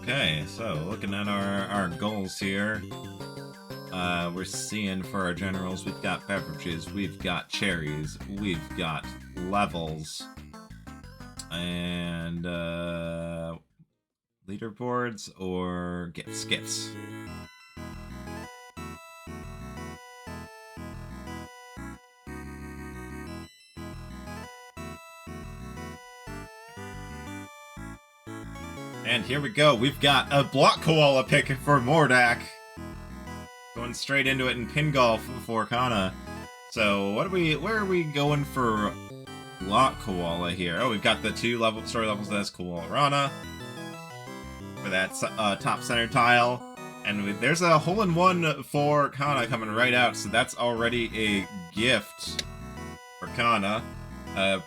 Okay, so looking at our goals here, we're seeing for our generals, we've got beverages, we've got cherries, we've got levels, and leaderboards or gifts. And here we go. We've got a block koala pick for Mordaak. Going straight into it in pin golf for Khana. So where are we going for block koala here? Oh, we've got the two story levels. That's Koala Rana for that top center tile. And there's a hole-in-one for Khana coming right out, so that's already a gift for Khana.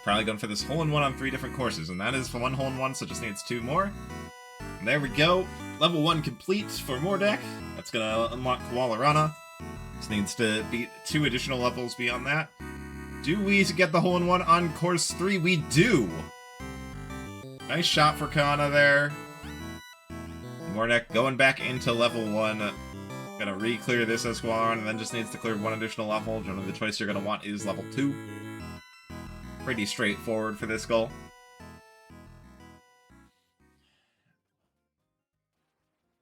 Probably going for this hole-in-one on 3 different courses, and that is for 1 hole-in-one, so just needs 2 more. And there we go. Level 1 complete for Mordaak. That's gonna unlock Koala Rana. Just needs to beat 2 additional levels beyond that. Do we get the hole-in-one on course 3? We do! Nice shot for Khana there. Mordaak going back into level 1. Gonna re-clear this as Koala Rana, and then just needs to clear 1 additional level. Generally the choice you're gonna want is level 2. Pretty straightforward for this goal.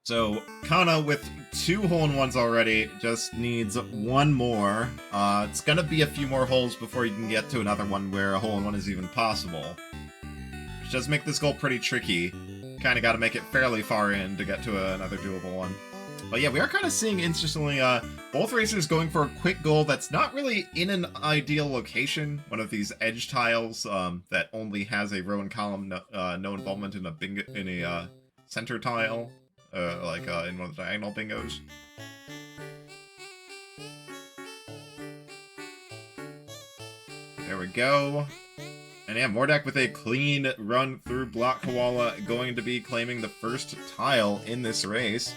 So, Khana, with 2 hole-in-ones already, just needs 1 more. It's gonna be a few more holes before you can get to another one where a hole-in-one is even possible. Which does make this goal pretty tricky. Kinda gotta make it fairly far in to get to another doable one. But yeah, we are kind of seeing, interestingly, both racers going for a quick goal that's not really in an ideal location. One of these edge tiles that only has a row and column, no involvement in a center tile. In one of the diagonal bingos. There we go. And yeah, Mordaak with a clean run through Block Koala, going to be claiming the first tile in this race.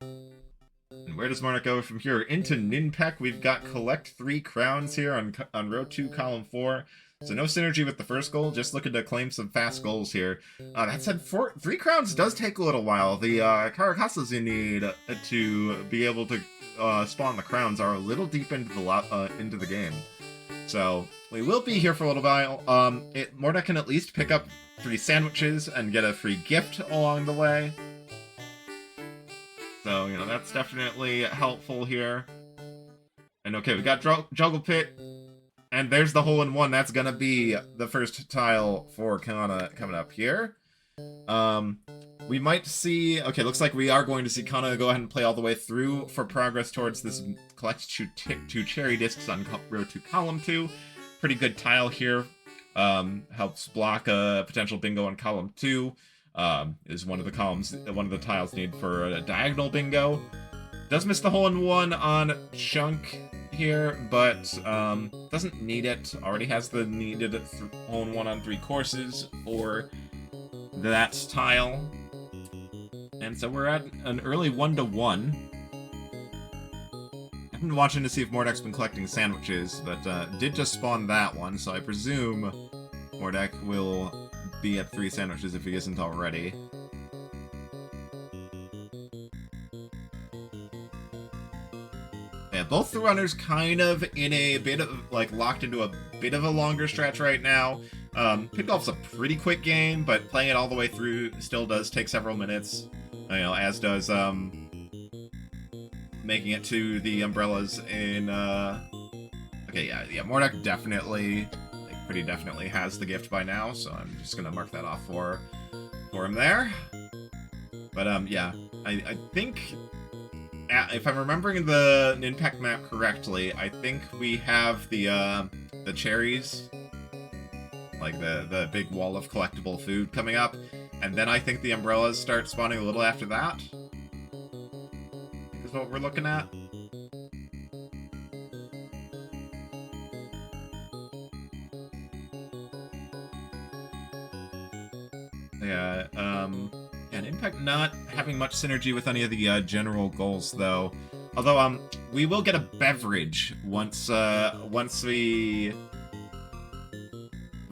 And where does Mordaak go from here? Into Ninpek, we've got collect 3 crowns here on row 2, column 4. So no synergy with the first goal, just looking to claim some fast goals here. That said, 3 crowns does take a little while. The Caracasas you need to be able to spawn the crowns are a little deep into the game. So we will be here for a little while. Mordaak can at least pick up 3 sandwiches and get a free gift along the way. So, you know, that's definitely helpful here. And okay, we got Juggle Pit. And there's the hole-in-one. That's gonna be the first tile for Khana coming up here. We might see... Okay, looks like we are going to see Khana go ahead and play all the way through for progress towards this collect 2 cherry discs on row 2, column 2. Pretty good tile here. Helps block a potential bingo on column 2. Is one of the tiles needed for a diagonal bingo. Does miss the hole-in-one on Chunk here, but doesn't need it. Already has the needed hole-in-one on 3 courses for that tile. And so we're at an early 1-1. I've been watching to see if Mordaak's been collecting sandwiches, but did just spawn that one, so I presume Mordaak will be at 3 sandwiches if he isn't already. Yeah, both the runners kind of in a bit of, locked into a bit of a longer stretch right now. Pit golf's a pretty quick game, but playing it all the way through still does take several minutes. You know, as does, making it to the umbrellas in, Okay, yeah, Mordaak definitely, pretty definitely has the gift by now, so I'm just gonna mark that off for him there. But, yeah, I think... If I'm remembering the Ninpek map correctly, I think we have the cherries, like the big wall of collectible food coming up, and then I think the umbrellas start spawning a little after that. Is what we're looking at. Yeah, and Impact not having much synergy with any of the general goals, though. Although, we will get a beverage once we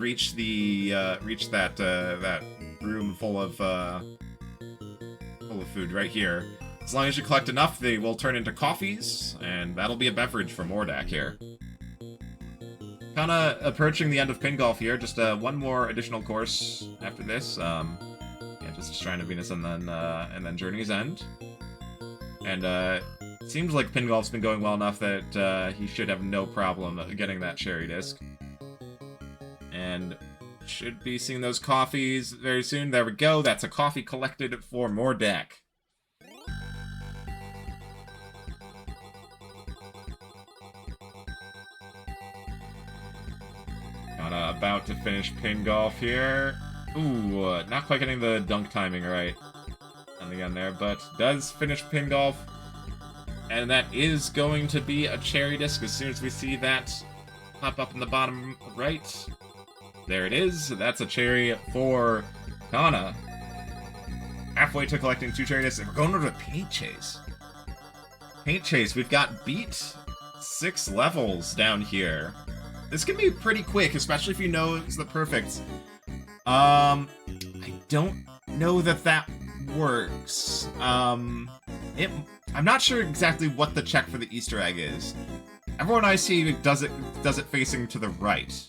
reach that room full of food right here. As long as you collect enough, they will turn into coffees, and that'll be a beverage for Mordaak here. Kinda approaching the end of Pin Golf here. Just one more additional course after this. Yeah, just Shrine of Venus and then Journey's End. And it seems like Pin Golf's been going well enough that he should have no problem getting that cherry disc. And should be seeing those coffees very soon. There we go. That's a coffee collected for Mordaak. Khana about to finish Pin Golf here. Ooh, not quite getting the dunk timing right. And again there, but does finish Pin Golf. And that is going to be a cherry disc as soon as we see that pop up in the bottom right. There it is. That's a cherry for Khana. Halfway to collecting 2 cherry discs, and we're going over to Paint Chase. Paint Chase, we've got beat 6 levels down here. This can be pretty quick, especially if you know it's the perfect. I don't know that works. I'm not sure exactly what the check for the Easter egg is. Everyone I see does it facing to the right.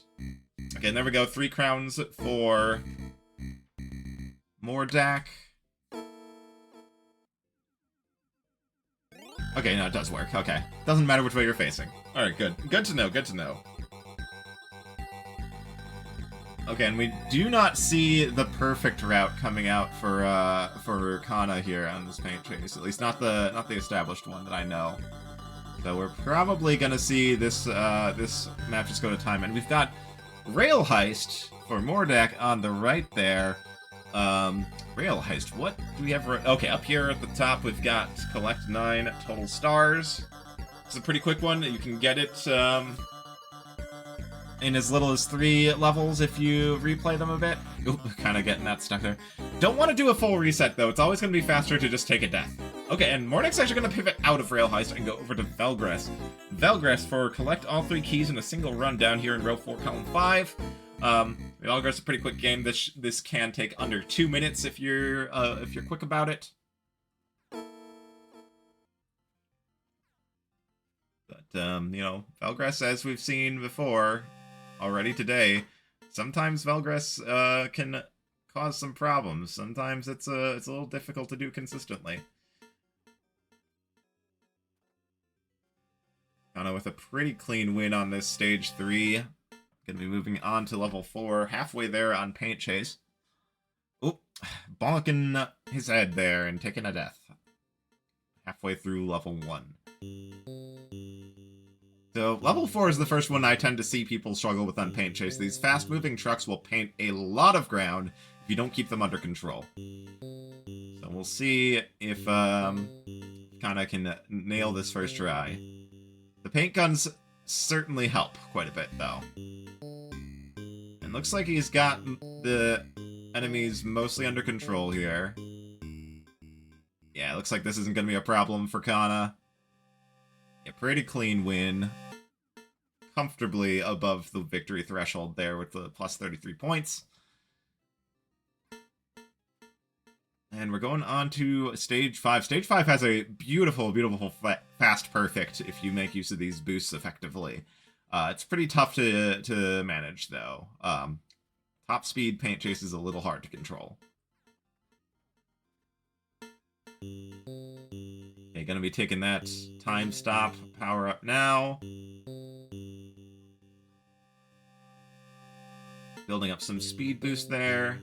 Okay, and there we go. 3 crowns for Mordaak. Okay, no, it does work. Okay. Doesn't matter which way you're facing. Alright, good. Good to know, good to know. Okay, and we do not see the perfect route coming out for Khana here on this Paint Chase. At least not the established one that I know. So we're probably gonna see this this map just go to time. And we've got Rail Heist for Mordaak on the right there. Rail Heist, what do we have? Okay, up here at the top we've got collect 9 total stars. It's a pretty quick one. You can get it in as little as 3 levels if you replay them a bit. Oop, kind of getting that stuck there. Don't want to do a full reset though. It's always going to be faster to just take a death. Okay, and Mordaak's actually going to pivot out of Rail Heist and go over to Velgress. Velgress for collect all 3 keys in a single run down here in row 4, column 5. Velgress is a pretty quick game. This can take under 2 minutes if you're quick about it. But you know, Velgress, as we've seen before already today, sometimes Velgress can cause some problems. Sometimes it's a little difficult to do consistently. Khana with a pretty clean win on this stage 3. Gonna be moving on to level 4, halfway there on Paint Chase. Oop, bonking his head there and taking a death. Halfway through level 1. So, level 4 is the first one I tend to see people struggle with on Paint Chase. These fast-moving trucks will paint a lot of ground if you don't keep them under control. So we'll see if Khana can nail this first try. The paint guns certainly help quite a bit, though. And looks like he's got the enemies mostly under control here. Yeah, looks like this isn't going to be a problem for Khana. Yeah, pretty clean win. Comfortably above the victory threshold there with the plus 33 points. And we're going on to Stage 5. Stage 5 has a beautiful, beautiful fast perfect if you make use of these boosts effectively. It's pretty tough to manage, though. Top speed Paint Chase is a little hard to control. Okay, gonna be taking that time stop power up now. Building up some speed boost there.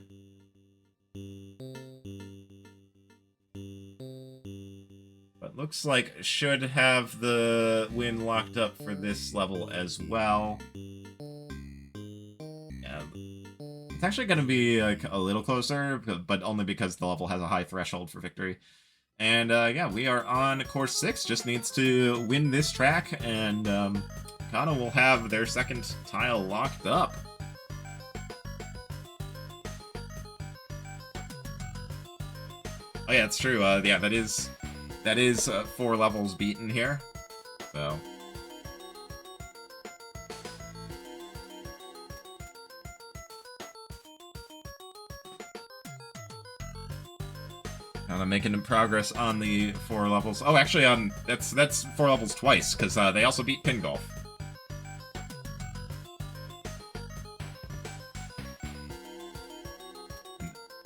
But looks like should have the win locked up for this level as well. Yeah. It's actually going to be like a little closer, but only because the level has a high threshold for victory. And yeah, we are on course 6. Just needs to win this track, and Khana will have their second tile locked up. Oh yeah, it's true. Yeah, that is 4 levels beaten here. So I'm making progress on the 4 levels. Oh, actually, that's 4 levels twice, because they also beat Pin Golf.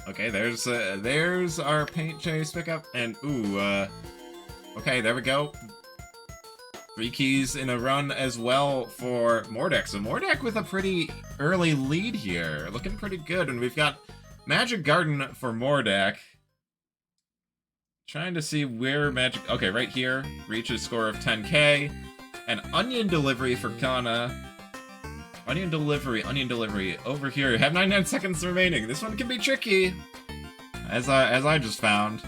Okay, there's our paint chase pickup, and ooh, okay, there we go. 3 keys in a run as well for Mordaak. So Mordaak with a pretty early lead here, looking pretty good, and we've got Magic Garden for Mordaak. Trying to see where Magic... Okay, right here, reaches score of 10k, and Onion Delivery for Khana. Onion delivery, over here. You have 99 seconds remaining. This one can be tricky, as I just found.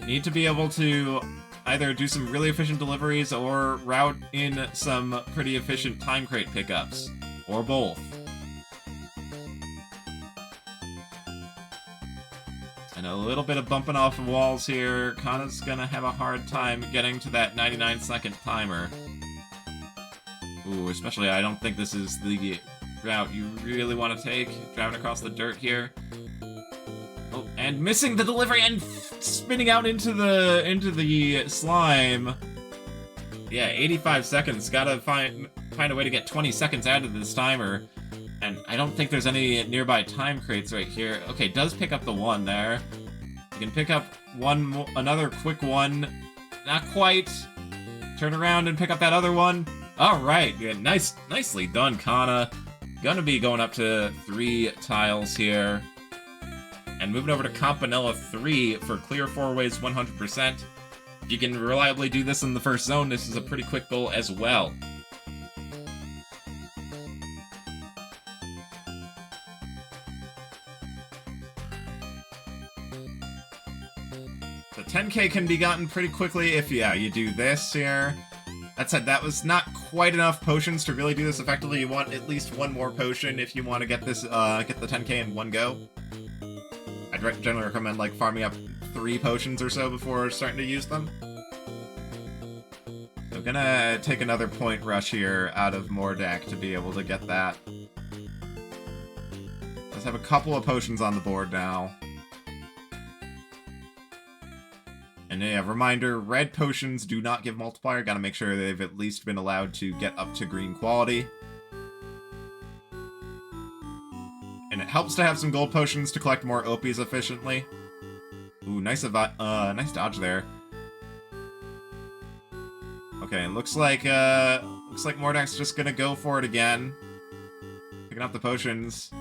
Need to be able to either do some really efficient deliveries or route in some pretty efficient time crate pickups, or both. And a little bit of bumping off of walls here. Khana's gonna have a hard time getting to that 99-second timer. Ooh, especially I don't think this is the route you really want to take, driving across the dirt here. Oh, and missing the delivery and spinning out into the slime. Yeah, 85 seconds. Gotta find a way to get 20 seconds out of this timer. And I don't think there's any nearby time crates right here. Okay, does pick up the 1 there. You can pick up another quick one. Not quite. Turn around and pick up that other one. Alright, yeah, nicely done, Khana. Gonna be going up to 3 tiles here. And moving over to Campanella 3 for clear 4 ways 100%. If you can reliably do this in the first zone, this is a pretty quick goal as well. The 10k can be gotten pretty quickly if, yeah, you do this here. That said, that was not quite enough potions to really do this effectively. You want at least 1 more potion if you want to get this, get the 10k in one go. I'd generally recommend, like, farming up 3 potions or so before starting to use them. So I'm gonna take another point rush here out of Mordaak to be able to get that. Let's have a couple of potions on the board now. And yeah, reminder, red potions do not give multiplier. Gotta make sure they've at least been allowed to get up to green quality. And it helps to have some gold potions to collect more OPs efficiently. Ooh, nice dodge there. Okay, looks like Mordaak's just gonna go for it again. Picking up the potions.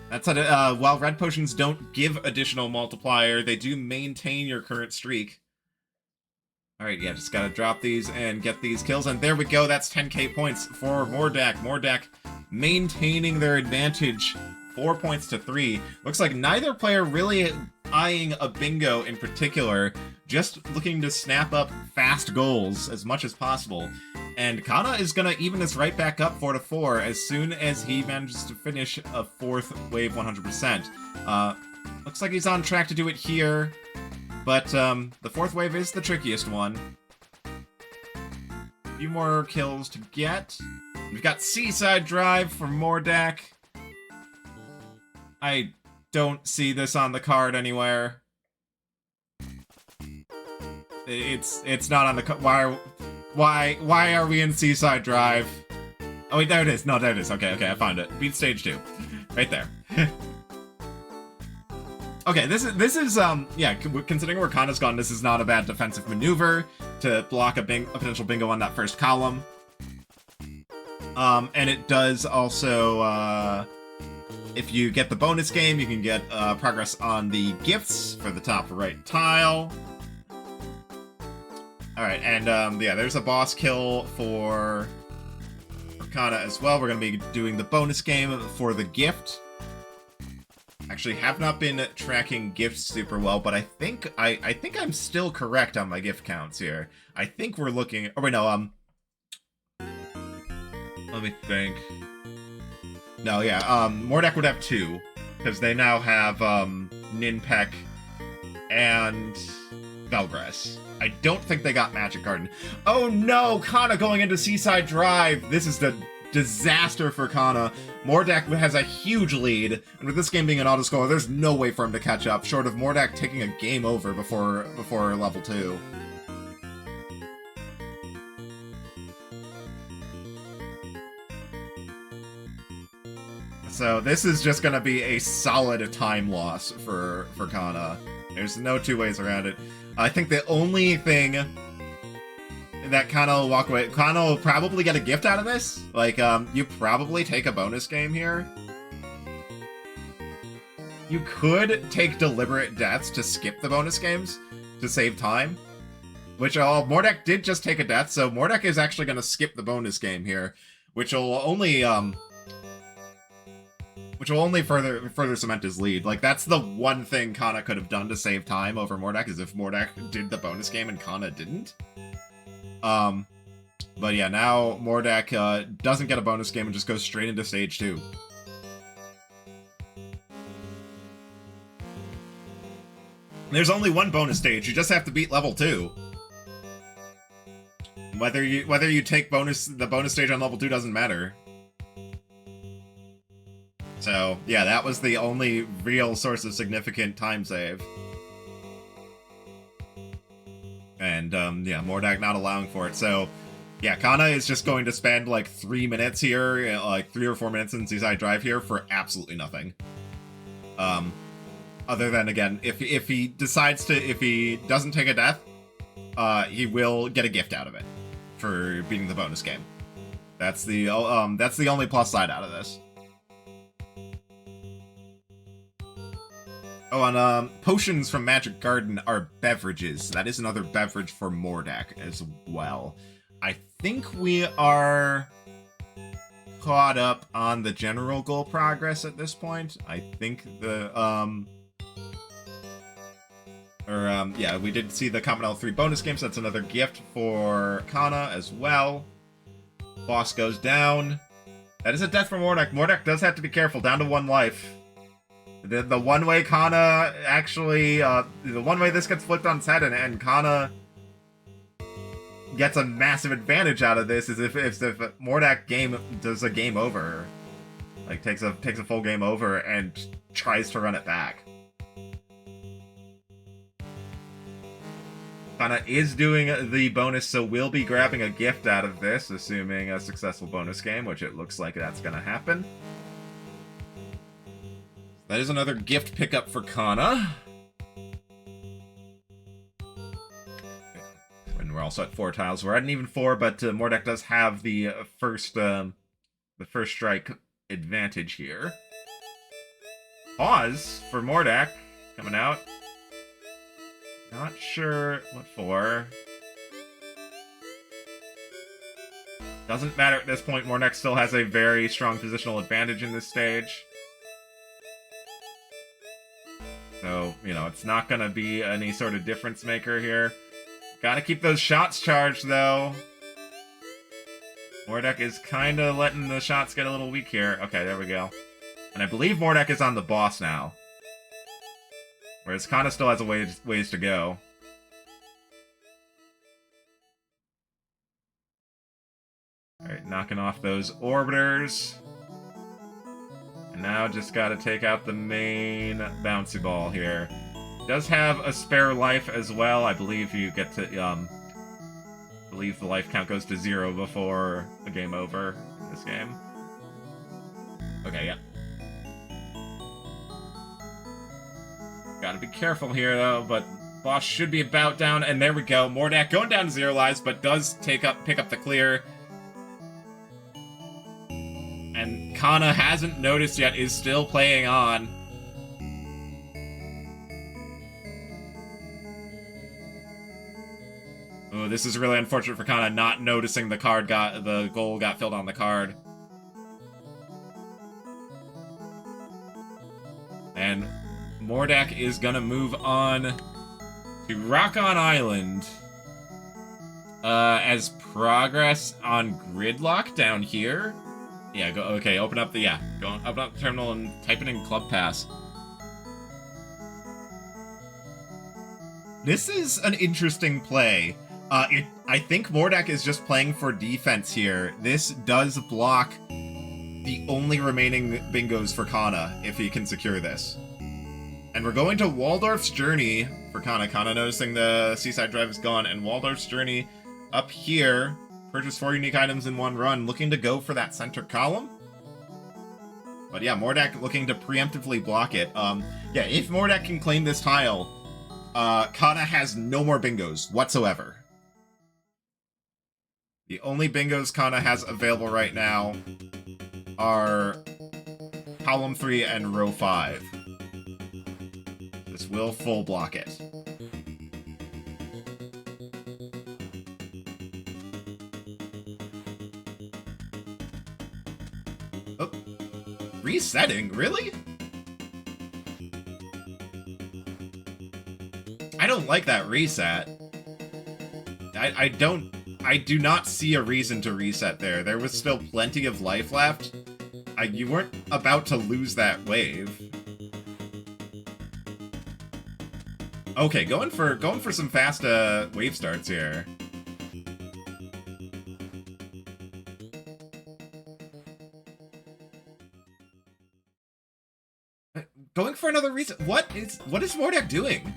That's while red potions don't give additional multiplier, they do maintain your current streak. Alright, yeah, just gotta drop these and get these kills, and there we go, that's 10k points for Mordaak. Mordaak maintaining their advantage, 4 points to 3. Looks like neither player really eyeing a bingo in particular, just looking to snap up fast goals as much as possible. And Khana is gonna even this right back up 4-4 as soon as he manages to finish a 4th wave 100%. Looks like he's on track to do it here, but the 4th wave is the trickiest one. A few more kills to get. We've got Seaside Drive for Mordaak. I don't see this on the card anywhere. It's not on the card. Why are we in Seaside Drive? Oh wait, there it is. No, there it is. Okay, I found it. Beat stage 2. Right there. Okay, this is yeah, considering where Khana's gone, this is not a bad defensive maneuver to block a potential bingo on that first column. And it does also, if you get the bonus game, you can get progress on the gifts for the top right tile. Alright, and yeah, there's a boss kill for Khana as well. We're going to be doing the bonus game for the gift. Actually, have not been tracking gifts super well, but I think I'm still correct on my gift counts here. I think we're looking... Oh, wait, no, let me think. No, yeah, Mordaak would have 2, because they now have, Ninpek and Belgrass. I don't think they got Magic Garden. Oh no, Khana going into Seaside Drive! This is the disaster for Khana. Mordaak has a huge lead, and with this game being an autoscorer, there's no way for him to catch up, short of Mordaak taking a game over before level 2. So this is just going to be a solid time loss for Khana. There's no two ways around it. I think the only thing that Khana will walk away... Khana will probably get a gift out of this. Like, you probably take a bonus game here. You could take deliberate deaths to skip the bonus games to save time. Which, Mordaak did just take a death, so Mordaak is actually going to skip the bonus game here. Which will only further cement his lead. Like, that's the one thing Khana could have done to save time over Mordaak, is if Mordaak did the bonus game and Khana didn't. But yeah, now Mordaak doesn't get a bonus game and just goes straight into stage 2. There's only one bonus stage, you just have to beat level 2. Whether you take the bonus stage on level 2 doesn't matter. So, yeah, that was the only real source of significant time save. And, yeah, Mordaak not allowing for it. So, yeah, Khana is just going to spend, like, 3 minutes here, like, 3 or 4 minutes in Seaside Drive here for absolutely nothing. Other than, again, if he decides to, if he doesn't take a death, he will get a gift out of it for beating the bonus game. That's the only plus side out of this. Oh, and potions from Magic Garden are beverages. That is another beverage for Mordaak as well. I think we are caught up on the general goal progress at this point. I think yeah, we did see the Commonwealth 3 bonus game, so that's another gift for Khana as well. Boss goes down. That is a death for Mordaak. Mordaak does have to be careful, down to 1 life. The one way Khana actually, the one way this gets flipped on its head and Khana gets a massive advantage out of this is if Mordaak does a game over, like takes a full game over and tries to run it back. Khana is doing the bonus, so we'll be grabbing a gift out of this, assuming a successful bonus game, which it looks like that's going to happen. That is another gift pickup for Khana. And we're also at 4 tiles. We're at an even 4, but Mordaak does have the first strike advantage here. Pause for Mordaak coming out. Not sure what for. Doesn't matter at this point. Mordaak still has a very strong positional advantage in this stage. So, you know, it's not going to be any sort of difference maker here. Gotta keep those shots charged, though. Mordaak is kind of letting the shots get a little weak here. Okay, there we go. And I believe Mordaak is on the boss now. Whereas Khana still has a ways to go. Alright, knocking off those orbiters. And now just gotta take out the main bouncy ball here. Does have a spare life as well. I believe you get to, I believe the life count goes to 0 before the game over in this game. Okay, yeah. Gotta be careful here, though, but boss should be about down, and there we go. Mordaak going down to 0 lives, but does pick up the clear. And Khana hasn't noticed yet, is still playing on. Oh, this is really unfortunate for Khana, not noticing the goal got filled on the card. And Mordaak is gonna move on to Rock-On Island as progress on Gridlock down here. Yeah, go. Okay, open up the open up the terminal and type it in Club Pass. This is an interesting play I think Mordaak is just playing for defense here. This does block the only remaining bingos for Khana, if he can secure this. And we're going to Waldorf's Journey for Khana. Khana noticing the Seaside Drive is gone, and Waldorf's Journey up here. Purchase 4 unique items in one run, looking to go for that center column. But yeah, Mordaak looking to preemptively block it. Yeah, if Mordaak can claim this tile, Khana has no more bingos whatsoever. The only bingos Khana has available right now are column 3 and row 5. This will full block it. Oh, resetting? Really? I don't like that reset. I do not see a reason to reset there. There was still plenty of life left. You weren't about to lose that wave. Okay, going for some fast wave starts here. Going for another reason. What is Mordaak doing?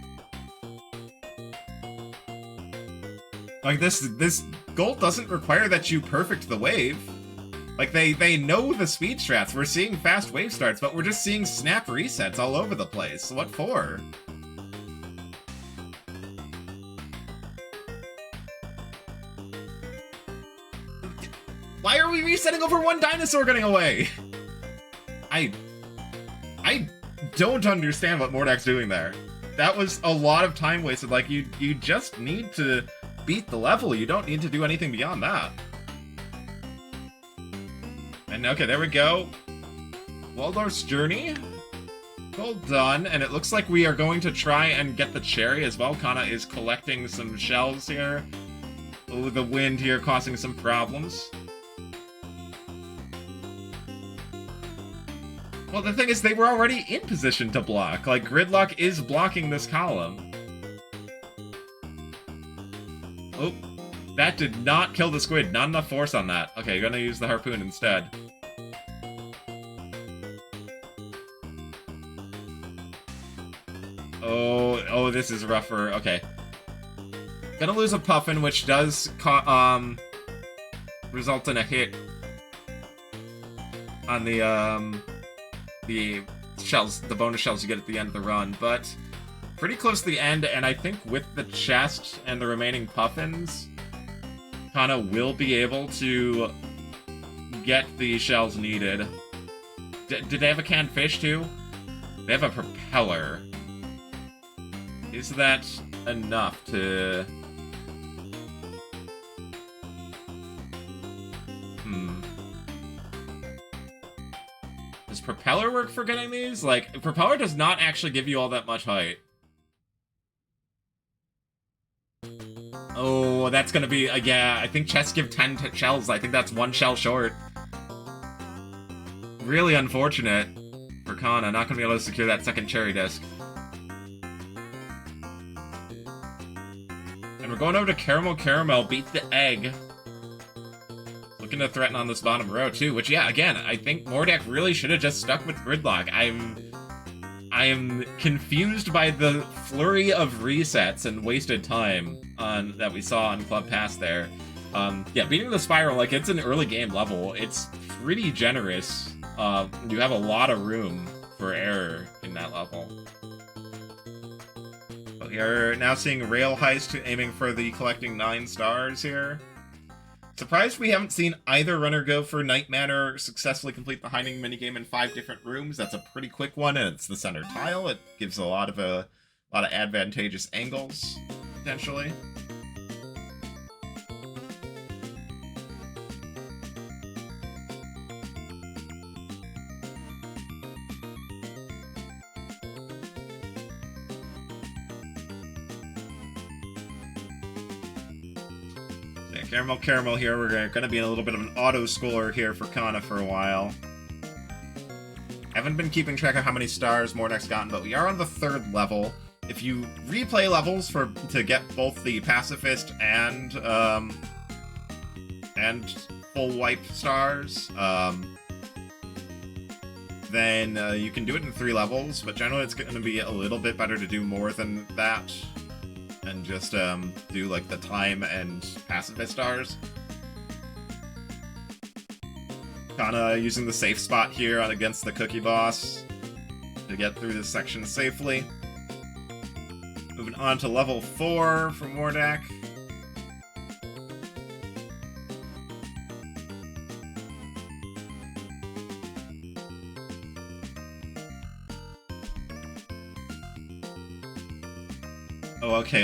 Like this goal doesn't require that you perfect the wave. Like they know the speed strats. We're seeing fast wave starts, but we're just seeing snap resets all over the place. What for? Why are we resetting over one dinosaur getting away? I don't understand what Mordaak's doing there. That was a lot of time wasted. Like, you just need to beat the level. You don't need to do anything beyond that. And okay, there we go. Waldorf's Journey. Well done. And it looks like we are going to try and get the cherry as well. Khana is collecting some shells here. Oh, the wind here causing some problems. Well, the thing is, they were already in position to block. Like, Gridlock is blocking this column. Oh, that did not kill the squid. Not enough force on that. Okay, you're gonna use the harpoon instead. Oh, this is rougher. Okay. Gonna lose a puffin, which does result in a hit on the shells, the bonus shells you get at the end of the run, but pretty close to the end, and I think with the chest and the remaining puffins, Khana will be able to get the shells needed. Did they have a canned fish too? They have a propeller. Is that enough to... Does propeller work for getting these? Like, propeller does not actually give you all that much height. Oh, that's gonna be... yeah, I think chests give 10 shells. I think that's 1 shell short. Really unfortunate for Khana. Not gonna be able to secure that second cherry disc. And we're going over to Caramel Caramel. Beat the egg. Looking to threaten on this bottom row, too. Which, yeah, again, I think Mordaak really should have just stuck with Gridlock. I am confused by the flurry of resets and wasted time that we saw on Club Pass there. Yeah, beating the Spiral, like, it's an early game level. It's pretty generous. You have a lot of room for error in that level. But we are now seeing Rail Heist aiming for the collecting 9 stars here. Surprised we haven't seen either runner go for Night Manor, successfully complete the hiding minigame in 5 different rooms. That's a pretty quick one, and it's the center tile. It gives a lot of advantageous angles, potentially. Caramel Caramel here. We're going to be in a little bit of an auto-scorer here for Khana for a while. I haven't been keeping track of how many stars Mordaak's gotten, but we are on the 3rd level. if you replay levels to get both the pacifist and full wipe stars, then you can do it in 3 levels, but generally it's going to be a little bit better to do more than that and just do like the time and pacifist stars. Khana using the safe spot here against the cookie boss to get through this section safely. Moving on to level 4 for Mordaak. Oh, okay.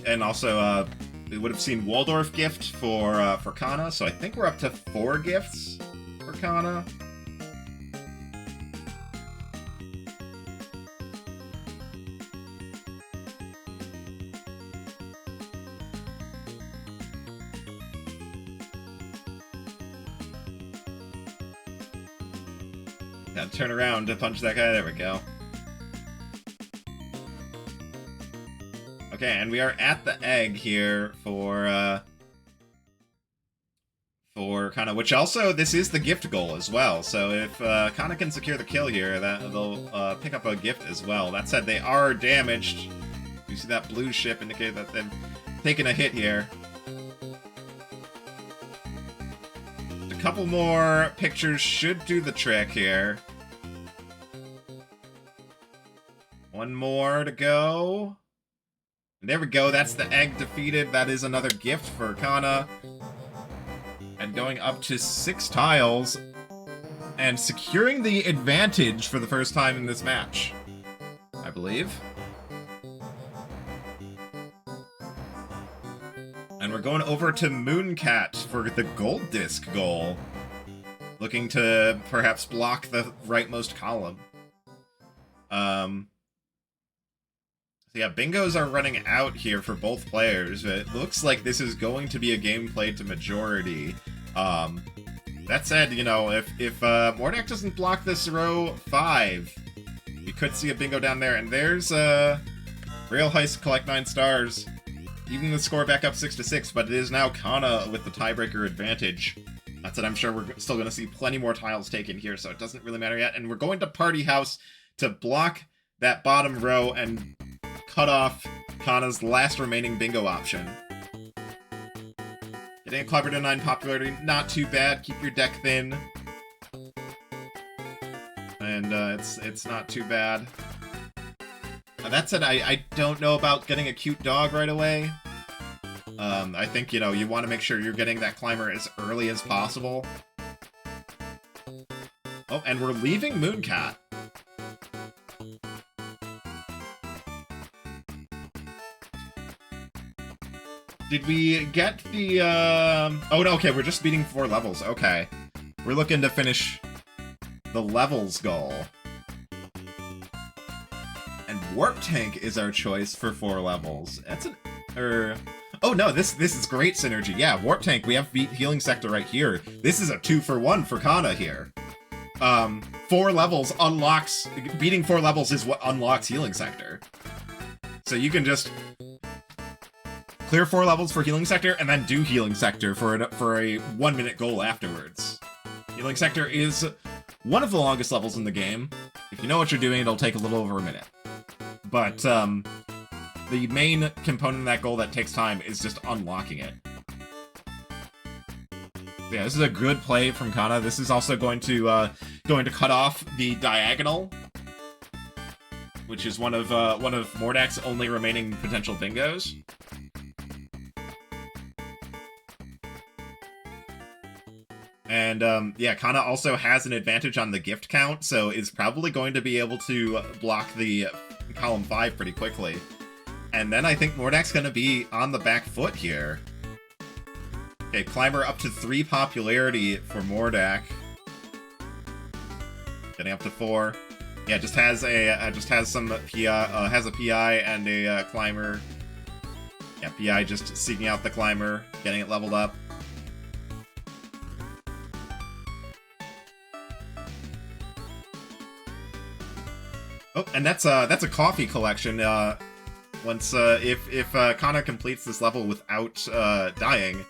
And also, we would have seen Waldorf gift for Khana, so I think we're up to 4 gifts for Khana. Gotta turn around to punch that guy. There we go. Okay, and we are at the egg here for Khana, which also, this is the gift goal as well. So if Khana can secure the kill here, they'll pick up a gift as well. That said, they are damaged. You see that blue ship indicate that they've taken a hit here. A couple more pictures should do the trick here. One more to go. There we go, that's the egg defeated. That is another gift for Khana. And going up to 6 tiles. And securing the advantage for the first time in this match, I believe. And we're going over to Mooncat for the gold disc goal. Looking to perhaps block the rightmost column. Yeah, bingos are running out here for both players. It looks like this is going to be a game played to majority. That said, you know, if Mordaak doesn't block this row 5, you could see a bingo down there. And there's Rail Heist collect 9 stars. Even the score back up 6-6, but it is now Khana with the tiebreaker advantage. That said, I'm sure we're still going to see plenty more tiles taken here, so it doesn't really matter yet. And we're going to Party House to block that bottom row and cut off Khana's last remaining bingo option. Getting a clever to 9 popularity, not too bad. Keep your deck thin. And it's not too bad. That said, I don't know about getting a cute dog right away. I think, you know, you want to make sure you're getting that climber as early as possible. Oh, and we're leaving Mooncat. Did we get the, Oh, no, okay, we're just beating 4 levels. Okay. We're looking to finish the levels goal. And Warp Tank is our choice for 4 levels. That's an... Oh, no, this is great synergy. Yeah, Warp Tank, we have beat Healing Sector right here. This is a 2-for-1 for Khana here. 4 levels unlocks... Beating 4 levels is what unlocks Healing Sector. So you can just... clear 4 levels for Healing Sector, and then do Healing Sector for a 1-minute goal afterwards. Healing Sector is one of the longest levels in the game. If you know what you're doing, it'll take a little over a minute. But, the main component of that goal that takes time is just unlocking it. Yeah, this is a good play from Khana. This is also going to cut off the diagonal, which is one of Mordaak's only remaining potential bingos. And, yeah, Khana also has an advantage on the gift count, so is probably going to be able to block the column 5 pretty quickly. And then I think Mordaak's going to be on the back foot here. Okay, climber up to 3 popularity for Mordaak. Getting up to 4. Yeah, just has some PI, has a PI and a climber. Yeah, PI just seeking out the climber, getting it leveled up. Oh, and that's a coffee collection. Once, if Khana completes this level without, dying,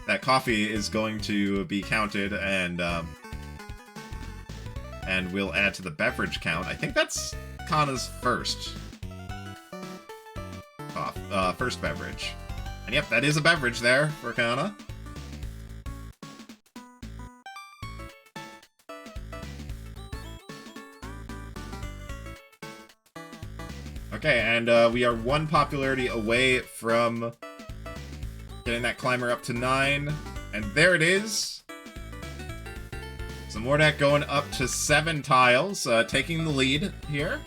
that coffee is going to be counted, and we'll add to the beverage count. I think that's Khana's first beverage. And yep, that is a beverage there for Khana. Okay, and we are 1 popularity away from getting that climber up to 9. And there it is. So Mordaak going up to 7 tiles, taking the lead here.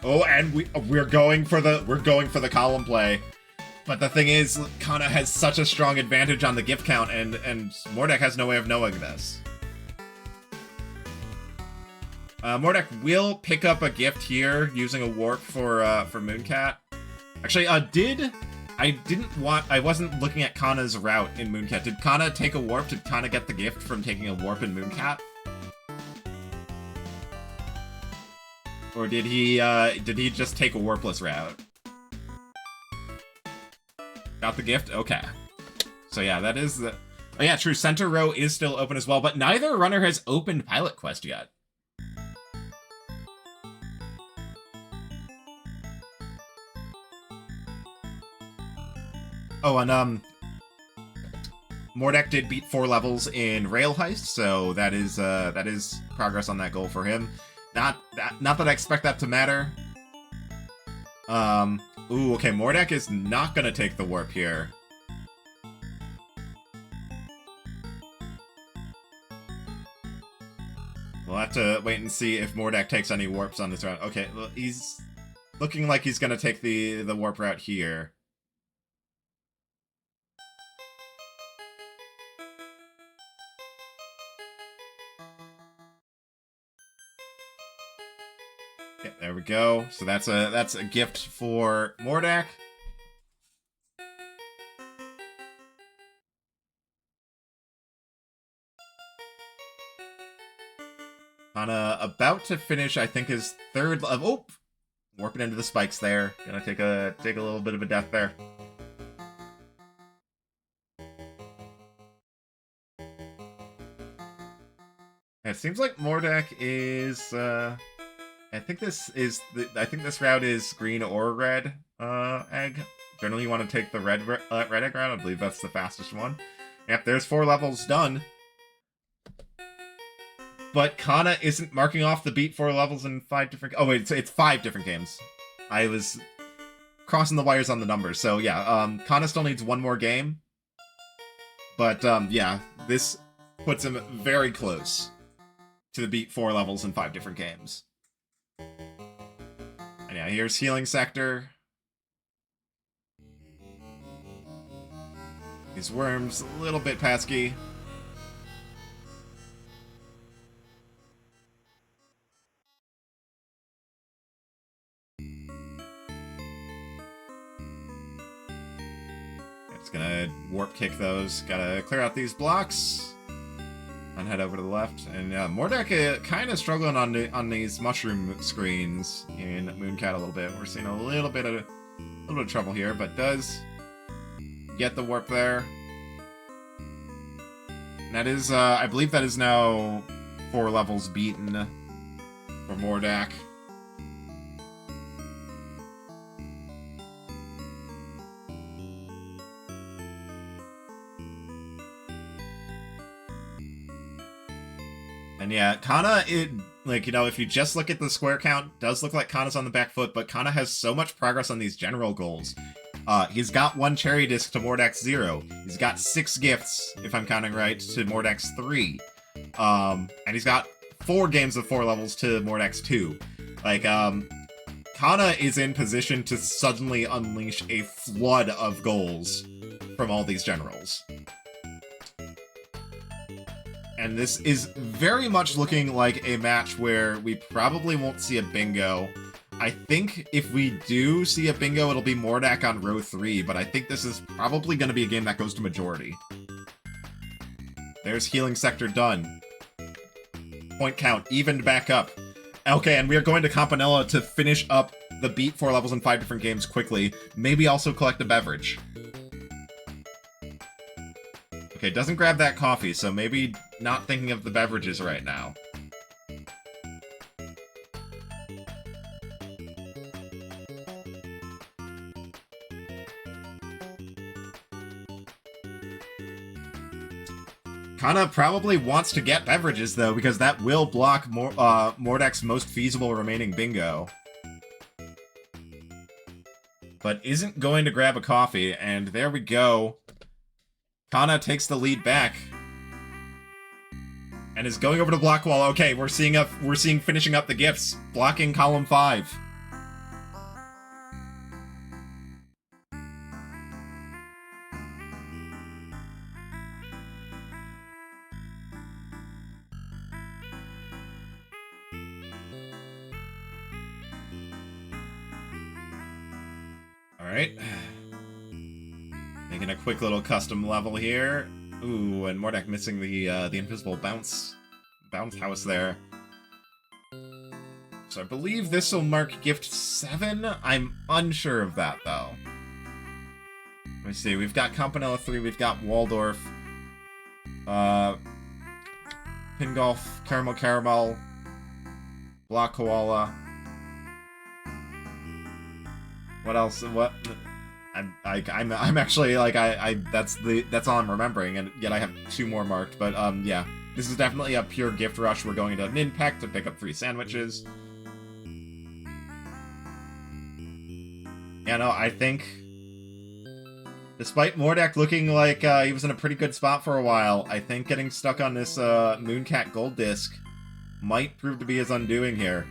Oh, and we're going for the column play. But the thing is, Khana has such a strong advantage on the gift count, and Mordaak has no way of knowing this. Mordaak will pick up a gift here using a warp for Mooncat. Actually, I wasn't looking at Khana's route in Mooncat. Did Khana take a warp? Did Khana get the gift from taking a warp in Mooncat? Or did he just take a warpless route? Got the gift? Okay. So yeah, that is the... Oh yeah, true, center row is still open as well, but neither runner has opened Pilot Quest yet. Oh, and Mordaak did beat 4 levels in Rail Heist, so that is progress on that goal for him. Not that I expect that to matter. Ooh, okay, Mordaak is not gonna take the warp here. We'll have to wait and see if Mordaak takes any warps on this round. Okay, well, he's looking like he's gonna take the warp route here. Okay, there we go. So that's a gift for Mordaak. Khana about to finish, I think, his 3rd level. Oh, warping into the spikes there. Gonna take a little bit of a death there. It seems like Mordaak is I think this route is green or red egg. Generally you want to take the red egg route. I believe that's the fastest one. Yep, there's 4 levels done. But Khana isn't marking off the beat 4 levels in 5 different... Oh wait, it's 5 different games. I was crossing the wires on the numbers. So yeah, Khana still needs 1 more game. But yeah, this puts him very close to the beat 4 levels in 5 different games. And yeah, here's Healing Sector. These worms, a little bit pesky. It's gonna warp kick those. Gotta clear out these blocks. And head over to the left. And Mordaak kind of struggling on these mushroom screens in Mooncat a little bit. We're seeing a little bit of trouble here, but does get the warp there. And that is, I believe that is now 4 levels beaten for Mordaak. And yeah, Khana, if you just look at the square count, does look like Khana's on the back foot, but Khana has so much progress on these general goals. He's got 1 cherry disc to Mordaak's 0. He's got 6 gifts, if I'm counting right, to Mordaak's 3. And he's got 4 games of 4 levels to Mordaak's 2. Like, Khana is in position to suddenly unleash a flood of goals from all these generals. And this is very much looking like a match where we probably won't see a bingo. I think if we do see a bingo, it'll be Mordaak on row 3, but I think this is probably going to be a game that goes to majority. There's Healing Sector done. Point count evened back up. Okay, and we are going to Campanella to finish up the beat 4 levels in 5 different games quickly. Maybe also collect a beverage. Okay, doesn't grab that coffee, so maybe not thinking of the beverages right now. Khana probably wants to get beverages, though, because that will block Mordaak's most feasible remaining bingo. But isn't going to grab a coffee, and there we go. Khana takes the lead back. And is going over to block wall. Okay, we're seeing finishing up the gifts. Blocking column 5. Alright. Making a quick little custom level here. Ooh, and Mordaak missing the invisible bounce house there. So I believe this will mark gift 7? I'm unsure of that, though. Let me see, we've got Campanella 3, we've got Waldorf, Pin Golf, Caramel, Block Koala. What else? What? I'm actually like that's all I'm remembering, and yet I have 2 more marked. But yeah, this is definitely a pure gift rush. We're going to Ninpak to pick up 3 sandwiches. Yeah, no, I think despite Mordaak looking like he was in a pretty good spot for a while, I think getting stuck on this Mooncat gold disc might prove to be his undoing here.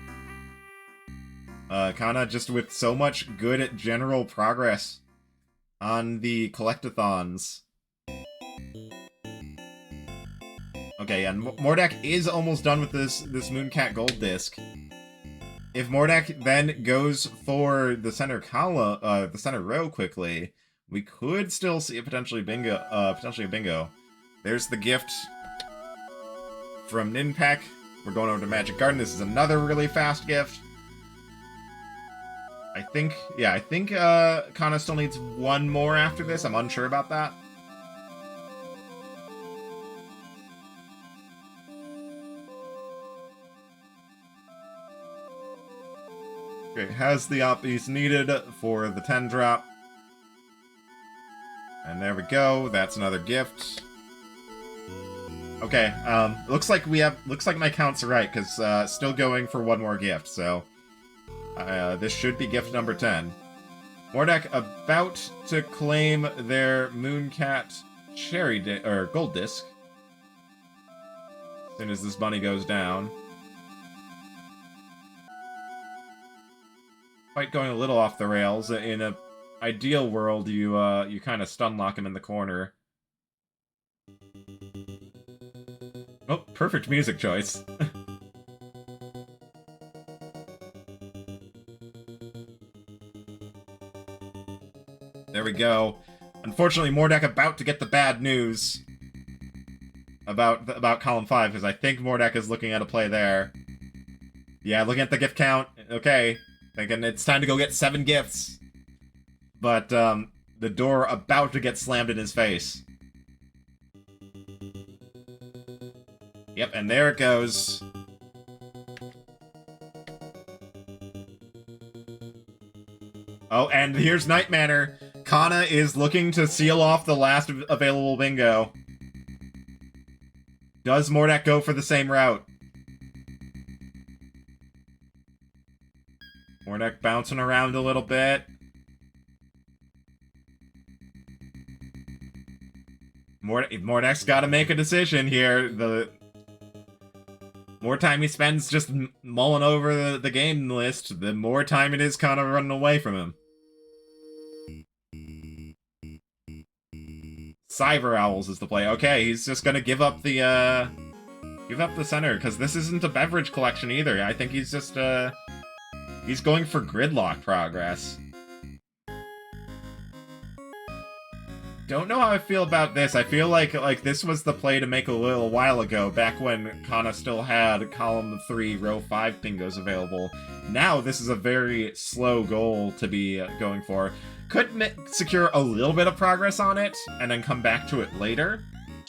Khana just with so much good general progress on the collectathons. Okay, and Mordaak is almost done with this Mooncat gold disc. If Mordaak then goes for the center column, the center row quickly, we could still see a potentially a bingo. There's the gift from Ninpak. We're going over to Magic Garden. This is another really fast gift. I think Khana still needs 1 more after this. I'm unsure about that. Okay, has the op piece needed for the 10 drop. And there we go. That's another gift. Okay, looks like my counts are right, because still going for 1 more gift, so this should be gift number 10. Mordaak about to claim their Mooncat gold disc. As soon as this bunny goes down. Fight going a little off the rails. In an ideal world, you kind of stun lock him in the corner. Oh, perfect music choice. There we go. Unfortunately, Mordaak about to get the bad news about column 5, because I think Mordaak is looking at a play there. Yeah, looking at the gift count. Okay, thinking it's time to go get 7 gifts. But the door about to get slammed in his face. Yep, and there it goes. Oh, and here's Night Manor. Khana is looking to seal off the last available bingo. Does Mordaak go for the same route? Mordaak bouncing around a little bit. Mordaak's got to make a decision here. The more time he spends just mulling over the game list, the more time it is kind of running away from him. Cyber Owls is the play. Okay, he's just gonna give up the center, because this isn't a beverage collection either. I think he's just he's going for gridlock progress. don't know how I feel about this. I feel like this was the play to make a little while ago, back when Khana still had column 3, row 5 bingos available. Now this is a very slow goal to be going for. Could secure a little bit of progress on it, and then come back to it later.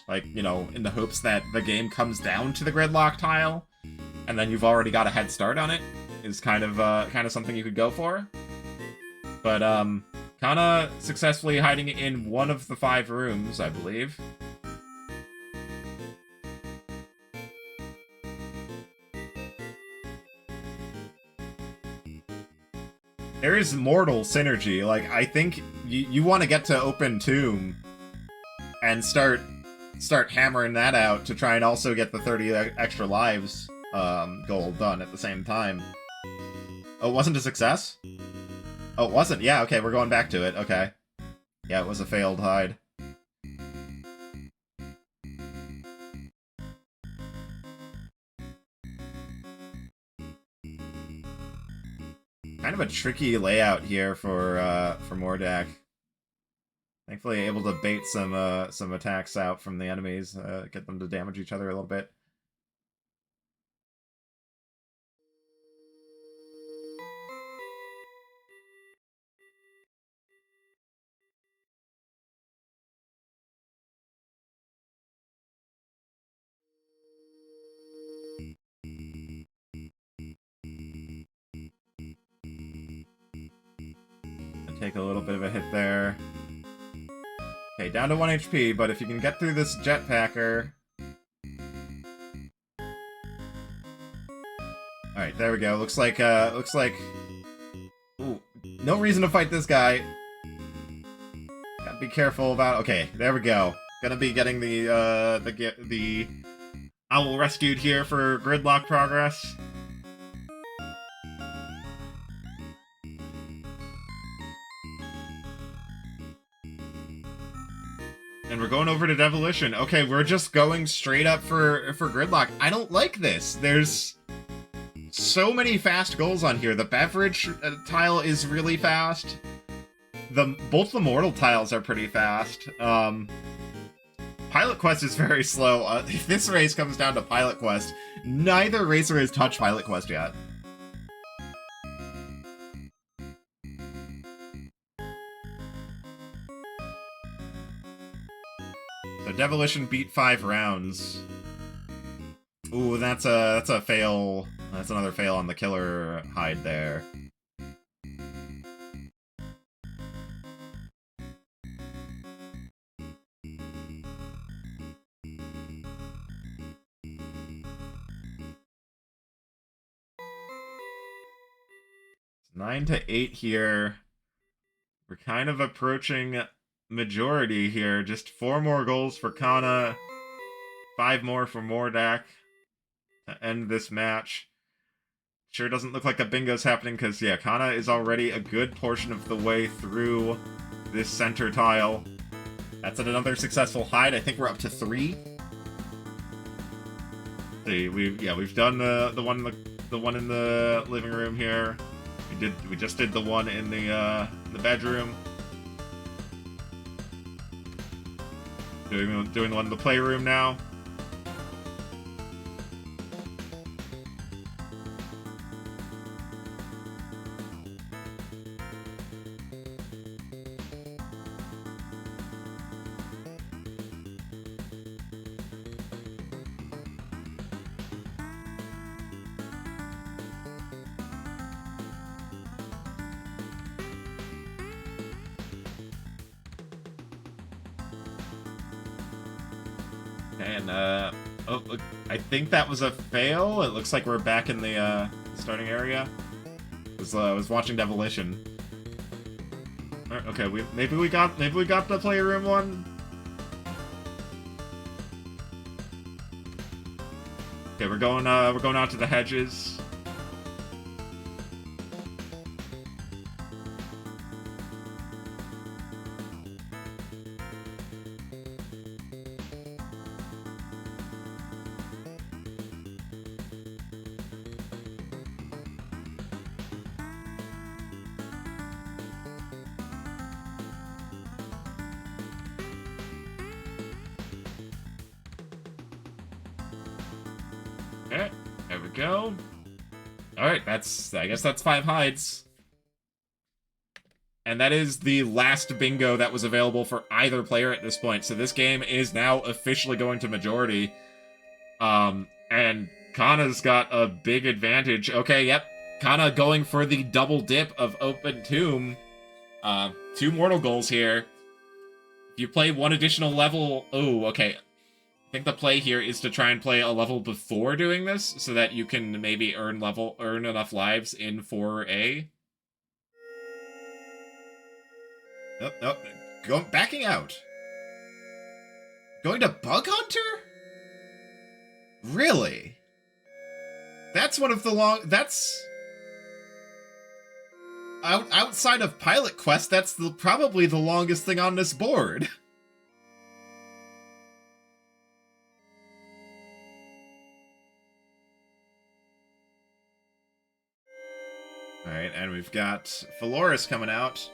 Like, you know, in the hopes that the game comes down to the gridlock tile, and then you've already got a head start on it, is kind of something you could go for. But, Khana successfully hiding in one of the 5 rooms, I believe. There is mortal synergy. Like, I think you want to get to open tomb and start hammering that out to try and also get the 30 extra lives goal done at the same time. Oh, it wasn't a success? Oh, it wasn't? Yeah, okay, we're going back to it. Okay. Yeah, it was a failed hide. Kind of a tricky layout here for Mordaak. Thankfully able to bait some attacks out from the enemies, get them to damage each other a little bit. Take a little bit of a hit there. Okay, down to 1 HP, but if you can get through this jetpacker... Alright, there we go. Looks like... Ooh, no reason to fight this guy. Gotta be careful about... Okay, there we go. Gonna be getting the owl rescued here for gridlock progress. And we're going over to Devolution. Okay, we're just going straight up for gridlock. I don't like this. There's so many fast goals on here. The beverage tile is really fast. Both the mortal tiles are pretty fast. Pilot Quest is very slow. If this race comes down to Pilot Quest, neither racer has touched Pilot Quest yet. So Devolution beat 5 rounds. Ooh, that's a fail. That's another fail on the killer hide there. It's 9 to 8 here. We're kind of approaching majority here. Just 4 more goals for Khana, 5 more for Mordaak to end this match. Sure doesn't look like a bingo's happening because, yeah, Khana is already a good portion of the way through this center tile. That's another successful hide. I think we're up to 3. See, we've done the one in the living room here. We just did the one in the bedroom. Doing the one in the playroom now. And, oh, look, I think that was a fail. It looks like we're back in the, starting area. I was watching Devolution. Okay, maybe we got the playroom one. Okay, we're going out to the hedges. we go. Alright, I guess that's 5 hides. And that is the last bingo that was available for either player at this point. So this game is now officially going to majority. And Khana's got a big advantage. Okay, yep. Khana going for the double dip of Open Tomb. 2 mortal goals here. If you play 1 additional level... Oh, okay. I think the play here is to try and play a level before doing this, so that you can maybe earn enough lives in 4A. Oh, backing out. Going to Bug Hunter? Really? That's one of the that's... Outside of Pilot Quest, that's probably the longest thing on this board. Alright, and we've got Phaloris coming out.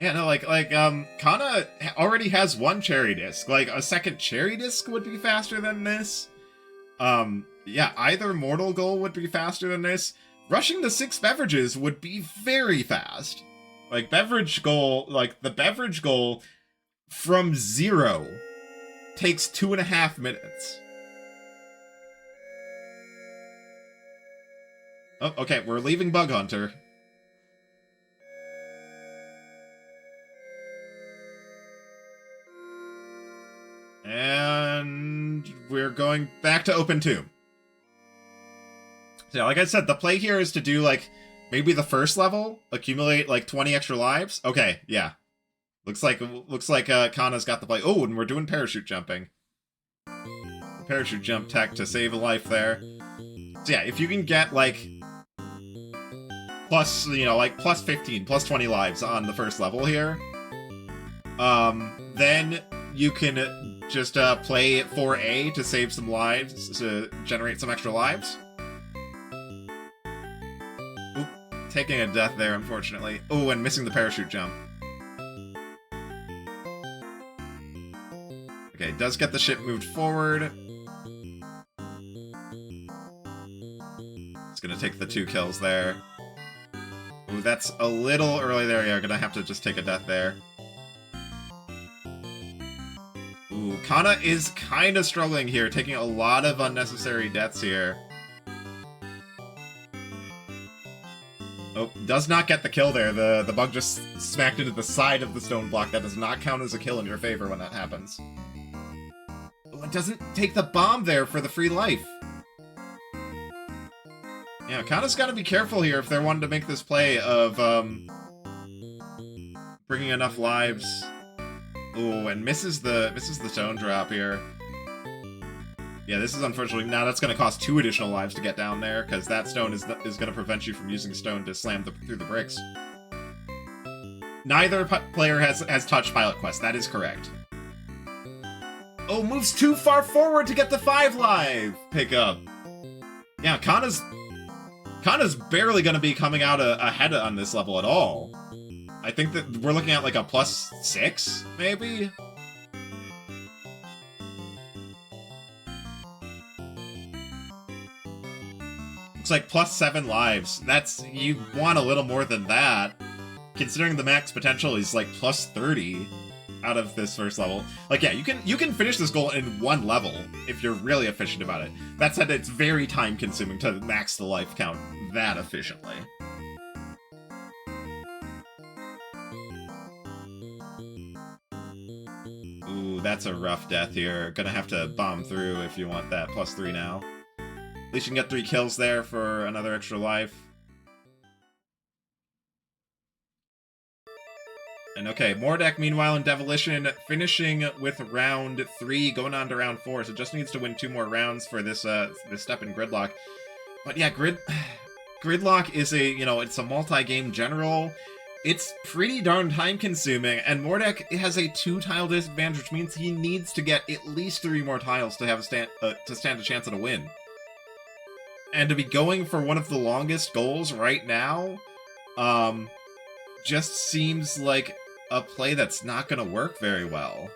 Yeah, no, Khana already has 1 cherry disc. Like, a second cherry disc would be faster than this. Yeah, either mortal goal would be faster than this. Rushing the 6 beverages would be very fast. Like, the beverage goal from 0 takes 2.5 minutes. Oh, okay, we're leaving Bug Hunter. And we're going back to Open Tomb. So, like I said, the play here is to do, like, maybe the first level, accumulate, like, 20 extra lives. Okay, yeah. Looks like Khana's got the play. Oh, and we're doing parachute jumping. Parachute jump tech to save a life there. So, yeah, if you can get, like, plus 15, plus 20 lives on the first level here, then you can just play 4A to save some lives, to generate some extra lives. Oop, taking a death there, unfortunately. Oh, and missing the parachute jump. Okay, does get the ship moved forward. It's gonna take the 2 kills there. Ooh, that's a little early there. Yeah, gonna have to just take a death there. Ooh, Khana is kind of struggling here, taking a lot of unnecessary deaths here. Oh, does not get the kill there. The bug just smacked into the side of the stone block. That does not count as a kill in your favor when that happens. Oh, it doesn't take the bomb there for the free life. Yeah, Khana's got to be careful here if they're wanting to make this play of bringing enough lives. Oh, and misses the stone drop here. Yeah, this is unfortunately... Now that's going to cost 2 additional lives to get down there, because that stone is going to prevent you from using stone to slam through the bricks. Neither player has touched Pilot Quest. That is correct. Oh, moves too far forward to get the 5 live pickup. Yeah, Khana's barely going to be coming out ahead on this level at all. I think that we're looking at like a +6, maybe? Looks like +7 lives. You want a little more than that. Considering the max potential is like +30 out of this first level. Like, yeah, you can finish this goal in 1 level if you're really efficient about it. That said, it's very time consuming to max the life count that efficiently. Ooh, that's a rough death here. Gonna have to bomb through if you want that +3 now. At least you can get 3 kills there for another extra life. And okay, Mordaak, meanwhile, in Devolition, finishing with round 3, going on to round 4, so just needs to win 2 more rounds for this step in Gridlock. But yeah, Gridlock is it's a multi-game general. It's pretty darn time-consuming, and Mordaak has a 2-tile disadvantage, which means he needs to get at least 3 more tiles to have stand a chance at a win. And to be going for one of the longest goals right now, just seems like a play that's not going to work very well.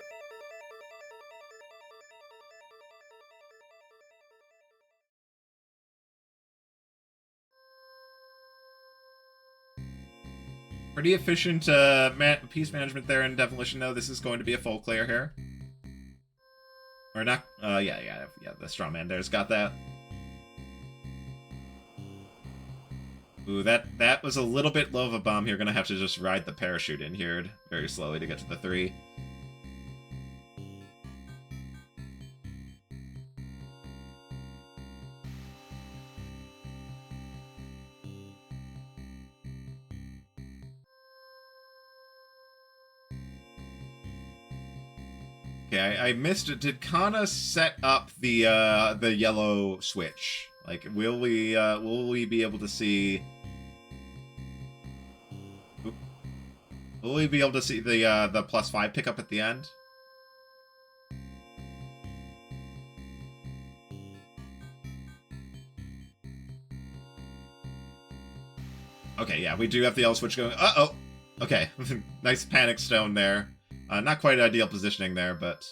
Pretty efficient piece management there in Demolition, though. This is going to be a full clear here. Or not, yeah, the Strawman there's got that. Ooh, that was a little bit low of a bomb here. Gonna have to just ride the parachute in here very slowly to get to the 3. Okay, I missed it. Did Khana set up the yellow switch? Like, will we be able to see? Oop. Will we be able to see the +5 pickup at the end? Okay, yeah, we do have the yellow switch going. Uh-oh! Okay, nice panic stone there. Not quite ideal positioning there, but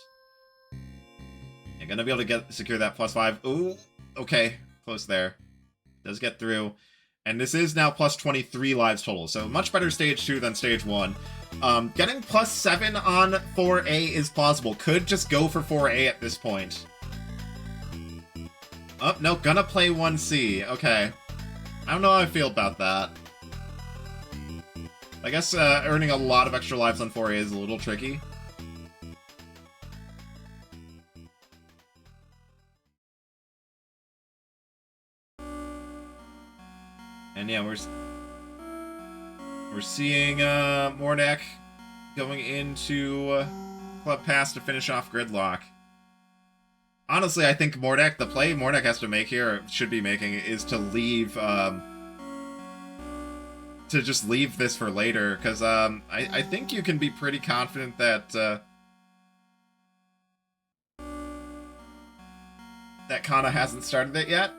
you're gonna be able to secure that +5. Ooh, okay, close there. Does get through. And this is now +23 lives total, so much better stage 2 than stage 1. Getting +7 on 4A is plausible. Could just go for 4A at this point. Oh, no, gonna play 1C. Okay. I don't know how I feel about that. I guess earning a lot of extra lives on 4A is a little tricky. And yeah, we're seeing Mordaak going into Club Pass to finish off Gridlock. Honestly, I think the play Mordaak has to make here, or should be making, is to leave to just leave this for later, because I think you can be pretty confident that that Khana hasn't started it yet.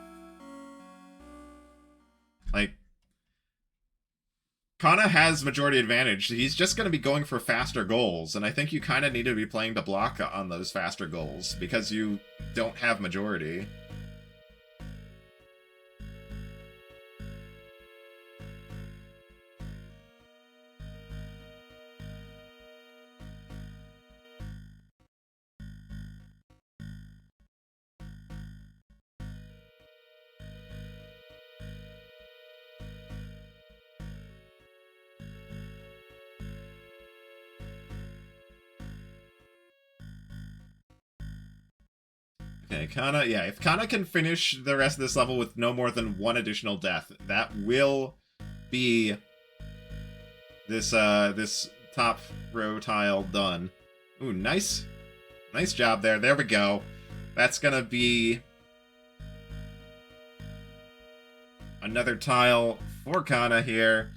Like, Khana has majority advantage. He's just going to be going for faster goals, and I think you kind of need to be playing to block on those faster goals, because you don't have majority. Okay, Khana, yeah, if Khana can finish the rest of this level with no more than 1 additional death, that will be this this top row tile done. Ooh, nice. Nice job there. There we go. That's gonna be another tile for Khana here.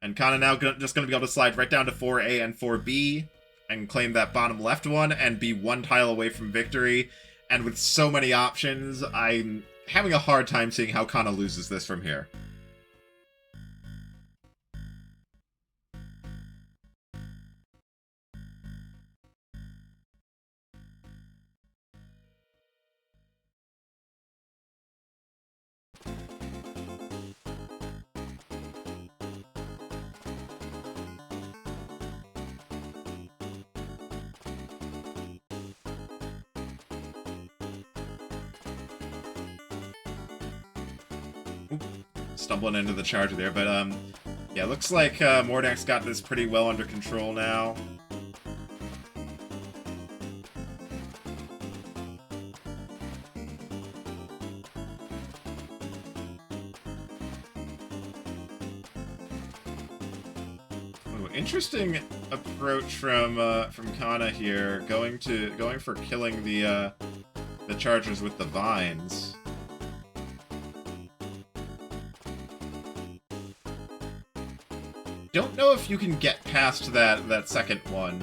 And Khana now just gonna be able to slide right down to 4A and 4B and claim that bottom left one and be 1 tile away from victory. And with so many options, I'm having a hard time seeing how Khana loses this from here. Stumbling into the charger there, but yeah, looks like Mordaak's got this pretty well under control now. Ooh, interesting approach from Khana here, going for killing the chargers with the vines. Don't know if you can get past that second one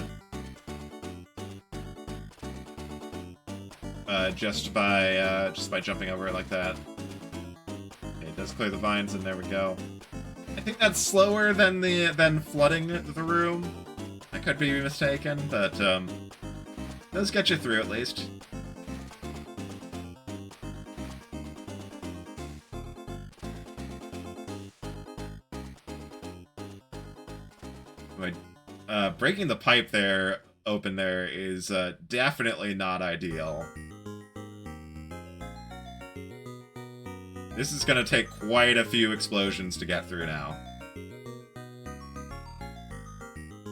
just by jumping over it like that. Okay, it does clear the vines, and there we go. I think that's slower than flooding the room. I could be mistaken, but does get you through at least. Breaking the pipe there open there is definitely not ideal. This is gonna take quite a few explosions to get through now.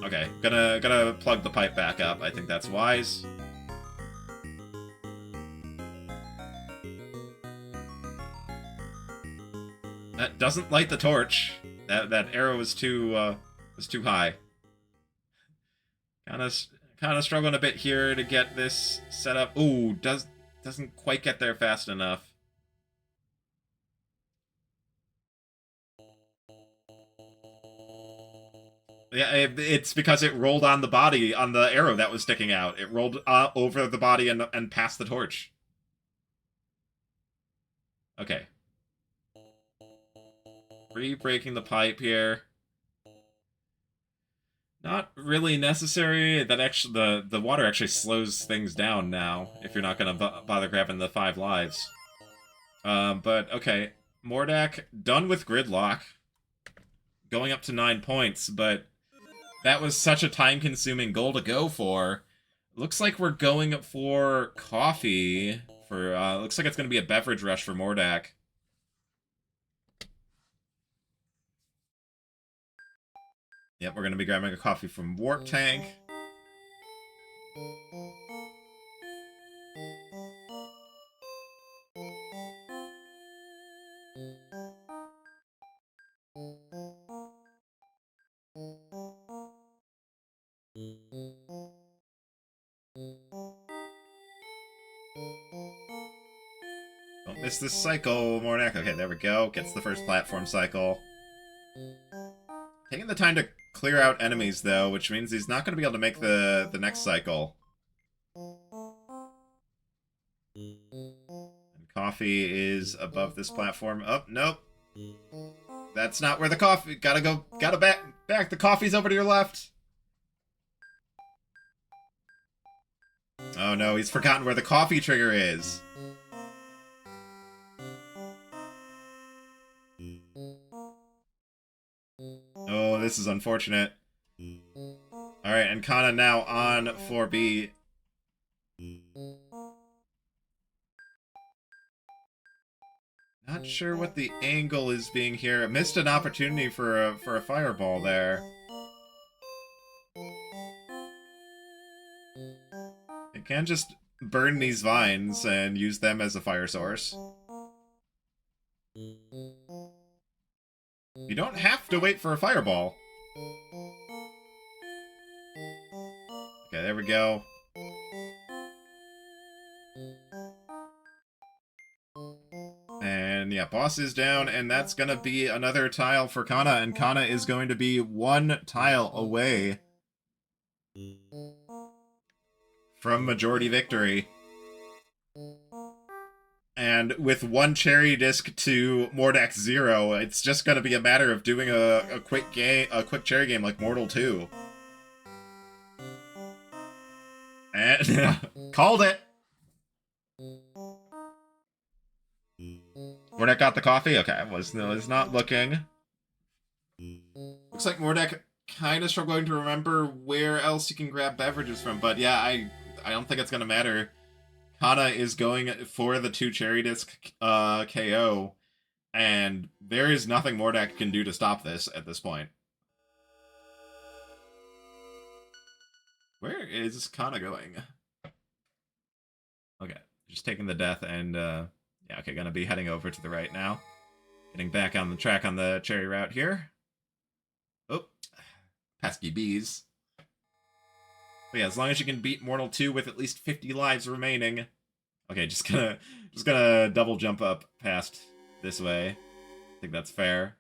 Okay, gonna plug the pipe back up. I think that's wise. That doesn't light the torch. That arrow was too high. Kind of struggling a bit here to get this set up. Ooh, doesn't quite get there fast enough. Yeah, it's because it rolled on the body, on the arrow that was sticking out. It rolled over the body and past the torch. Okay. Re-breaking the pipe here. Not really necessary. That actually, the water actually slows things down now, if you're not gonna bother grabbing the 5 lives. But, okay. Mordaak, done with Gridlock. Going up to 9 points, but that was such a time-consuming goal to go for. Looks like we're going for coffee. Looks like it's gonna be a beverage rush for Mordaak. Yep, we're going to be grabbing a coffee from Warp Tank. Don't miss this cycle, Mordaak. Okay, there we go. Gets the first platform cycle. Taking the time to clear out enemies, though, which means he's not going to be able to make the next cycle. And coffee is above this platform. Oh, nope. That's not where the coffee... Gotta back. The coffee's over to your left. Oh, no, he's forgotten where the coffee trigger is. Oh, this is unfortunate. Alright, and Khana now on 4B. Not sure what the angle is being here. Missed an opportunity for a fireball there. It can just burn these vines and use them as a fire source. You don't have to wait for a fireball. Okay, there we go. And yeah, boss is down, and that's gonna be another tile for Khana, and Khana is going to be 1 tile away from majority victory. And with 1 cherry disc to Mordaak's 0, it's just gonna be a matter of doing a quick cherry game like Mortal 2. And called it. Mordaak got the coffee? Okay, was not looking. Looks like Mordaak kind of struggling to remember where else you can grab beverages from, but yeah, I don't think it's gonna matter. Khana is going for the 2 cherry disc KO, and there is nothing Mordaak can do to stop this at this point. Where is Khana going? Okay, just taking the death and yeah, okay, gonna be heading over to the right now. Getting back on the track on the cherry route here. Oh, pesky bees. But yeah, as long as you can beat Mortal 2 with at least 50 lives remaining. Okay, just gonna double jump up past this way. I think that's fair.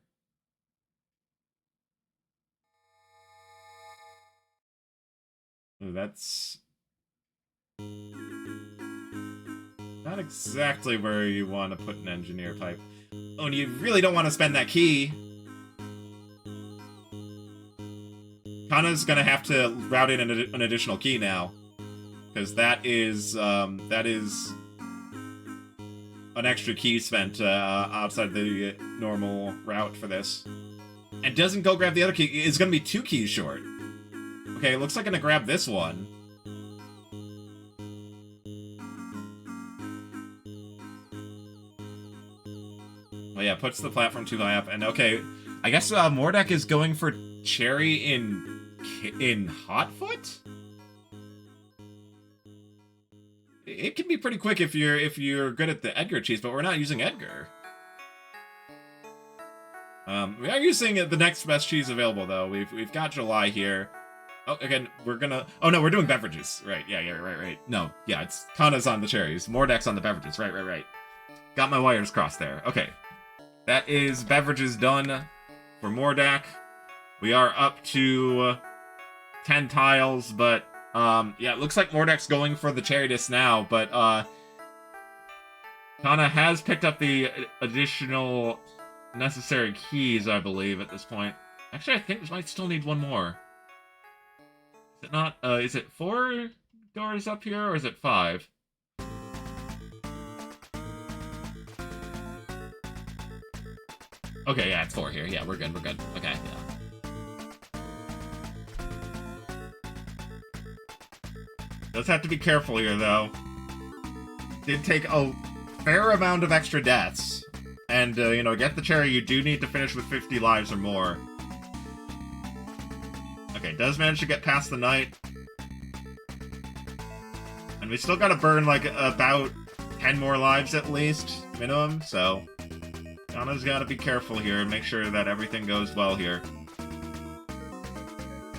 Ooh, that's not exactly where you want to put an engineer pipe. Oh, and you really don't want to spend that key. Khana's gonna have to route in an additional key now, because that is an extra key spent outside the normal route for this. And doesn't go grab the other key. It's gonna be 2 keys short. Okay, looks like I'm gonna grab this one. Oh yeah, puts the platform too high up, and okay, I guess Mordaak is going for Cherry in Hotfoot? It can be pretty quick if you're good at the Edgar cheese, but we're not using Edgar. We are using the next best cheese available though. We've got July here. Oh, again, we're gonna. Oh no, we're doing beverages. Right? Yeah, right. No, yeah, it's Khana's on the cherries, Mordaak's on the beverages. Right. Got my wires crossed there. Okay, that is beverages done for Mordaak. We are up to 10 tiles, but yeah, it looks like Mordaak's going for the cherry disc now, but Khana has picked up the additional necessary keys, I believe, at this point. Actually, I think we might still need one more. Is it not? Is it 4 doors up here, or is it 5? Okay, yeah, it's 4 here. Yeah, we're good. Okay, yeah. Does have to be careful here, though. Did take a fair amount of extra deaths. And, you know, get the cherry, you do need to finish with 50 lives or more. Okay, does manage to get past the night. And we still gotta burn, like, about 10 more lives at least, minimum, so... Khana's gotta be careful here and make sure that everything goes well here.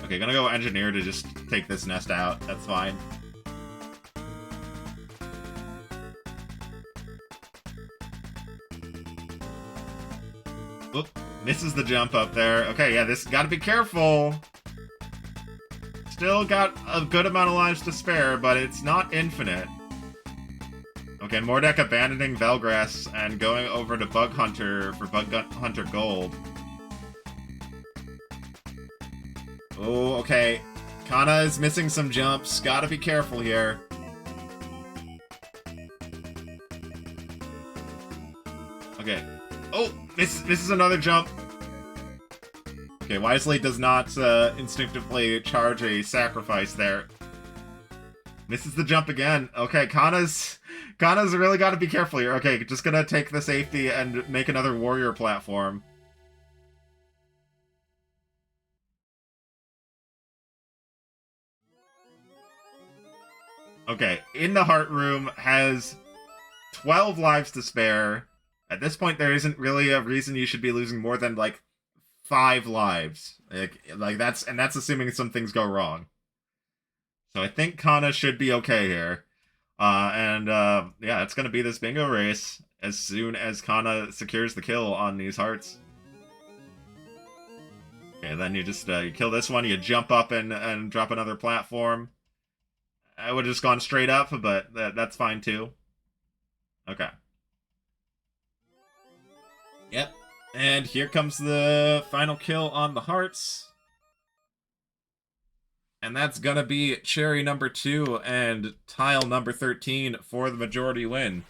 Okay, gonna go engineer to just take this nest out, that's fine. Oop, misses the jump up there. Okay, yeah, this gotta be careful. Still got a good amount of lives to spare, but it's not infinite. Okay, Mordaak abandoning Velgrass and going over to Bug Hunter for Bug Hunter Gold. Oh, okay. Khana is missing some jumps. Gotta be careful here. Okay. Oh, this is another jump. Okay, Wisely does not instinctively charge a sacrifice there. Misses the jump again. Okay, Khana's really got to be careful here. Okay, just gonna take the safety and make another warrior platform. Okay, in the heart room, has 12 lives to spare. At this point, there isn't really a reason you should be losing more than, like, 5 lives. Like that's assuming some things go wrong. So I think Khana should be okay here. Yeah, it's gonna be this bingo race as soon as Khana secures the kill on these hearts. Okay, then you just you kill this one, you jump up and drop another platform. I would have just gone straight up, but that's fine too. Okay. Yep. And here comes the final kill on the hearts. And that's gonna be cherry number 2 and tile number 13 for the majority win.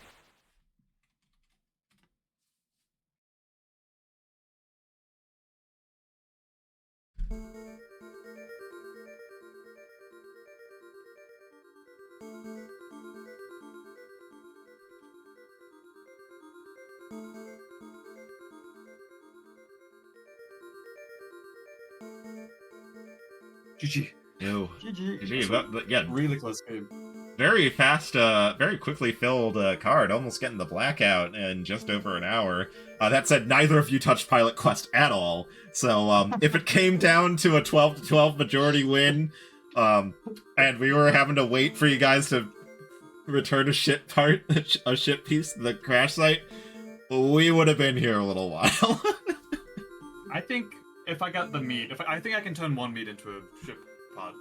GG. Ew. GG. But yeah, really close game. Very fast, very quickly filled card, almost getting the blackout in just over an hour. That said, neither of you touched Pilot Quest at all. So if it came down to a 12-12 majority win, and we were having to wait for you guys to return a ship part, a ship piece to the crash site, we would have been here a little while. I think if I got the meat, I think I can turn 1 meat into a ship pod,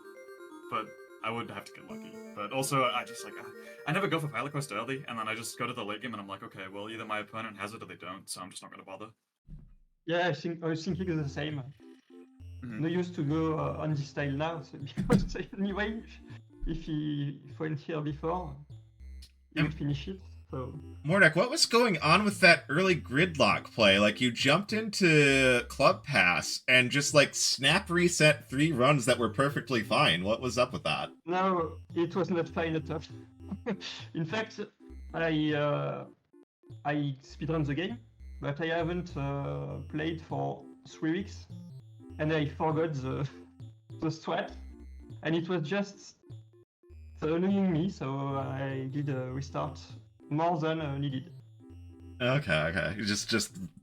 but I would have to get lucky. But also, I just I never go for Pilot Quest early, and then I just go to the late game and I'm like, okay, well, either my opponent has it or they don't, so I'm just not gonna bother. Yeah, I was thinking the same. No use to go on this style now, so because anyway, if he went here before, he would finish it. So Mordaak, what was going on with that early gridlock play? Like, you jumped into Club Pass and just, like, snap reset 3 runs that were perfectly fine. What was up with that? no, it was not fine at all. In fact, I speedrun the game, but I haven't played for 3 weeks, and I forgot the strat, and it was just annoying me, so I did a restart more than needed. Okay. Just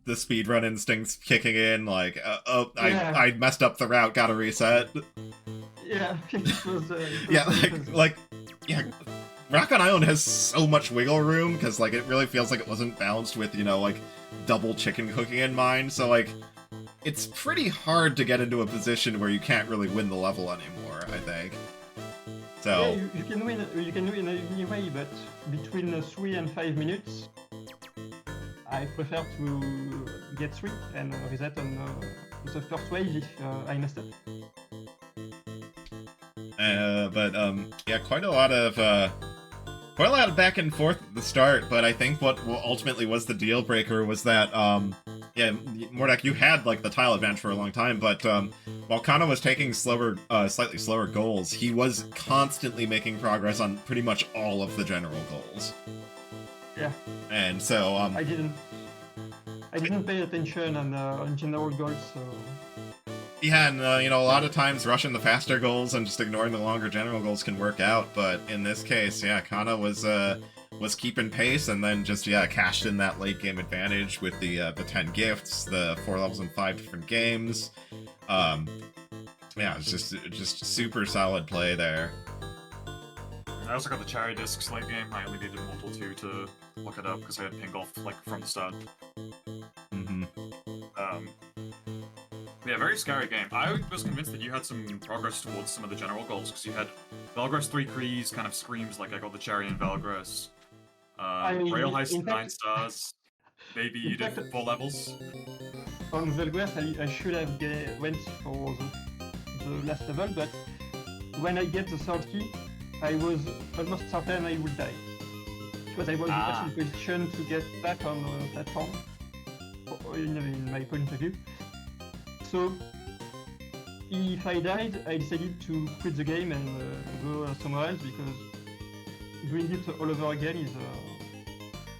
the speedrun instincts kicking in, like, Yeah. I messed up the route, gotta reset. Yeah, it was Yeah, like yeah, Rock on Island has so much wiggle room, because, like, it really feels like it wasn't balanced with, you know, like, double chicken cooking in mind, so, like, it's pretty hard to get into a position where you can't really win the level anymore, I think. So... Yeah, you can win anyway, but between 3 and 5 minutes, I prefer to get 3 and reset on the first wave if I messed up. Yeah, quite a lot of back and forth at the start, but I think what ultimately was the deal breaker was that, yeah, Mordaak, you had, like, the tile advantage for a long time, but, while Khana was taking slightly slower goals, he was constantly making progress on pretty much all of the general goals. Yeah. And so, I didn't pay attention on general goals, so... Yeah, and, you know, a lot of times rushing the faster goals and just ignoring the longer general goals can work out, but in this case, yeah, Khana was keeping pace and then just, yeah, cashed in that late game advantage with the 10 gifts, the 4 levels in 5 different games. Yeah, it's just super solid play there. I also got the cherry discs late game. I only needed Mortal 2 to look it up because I had ping off, like, from the start. Yeah, very scary game. I was convinced that you had some progress towards some of the general goals, because you had Valgras 3 Crees kind of screams like I got the cherry in Valgras. Rail Heist 9 stars. Maybe you did 4 levels. On Valgras, I should have went for the last level, but when I get the third key, I was almost certain I would die. Because I was in position to get back on the platform, in my point of view. So, if I died, I decided to quit the game and go somewhere else, because doing it all over again is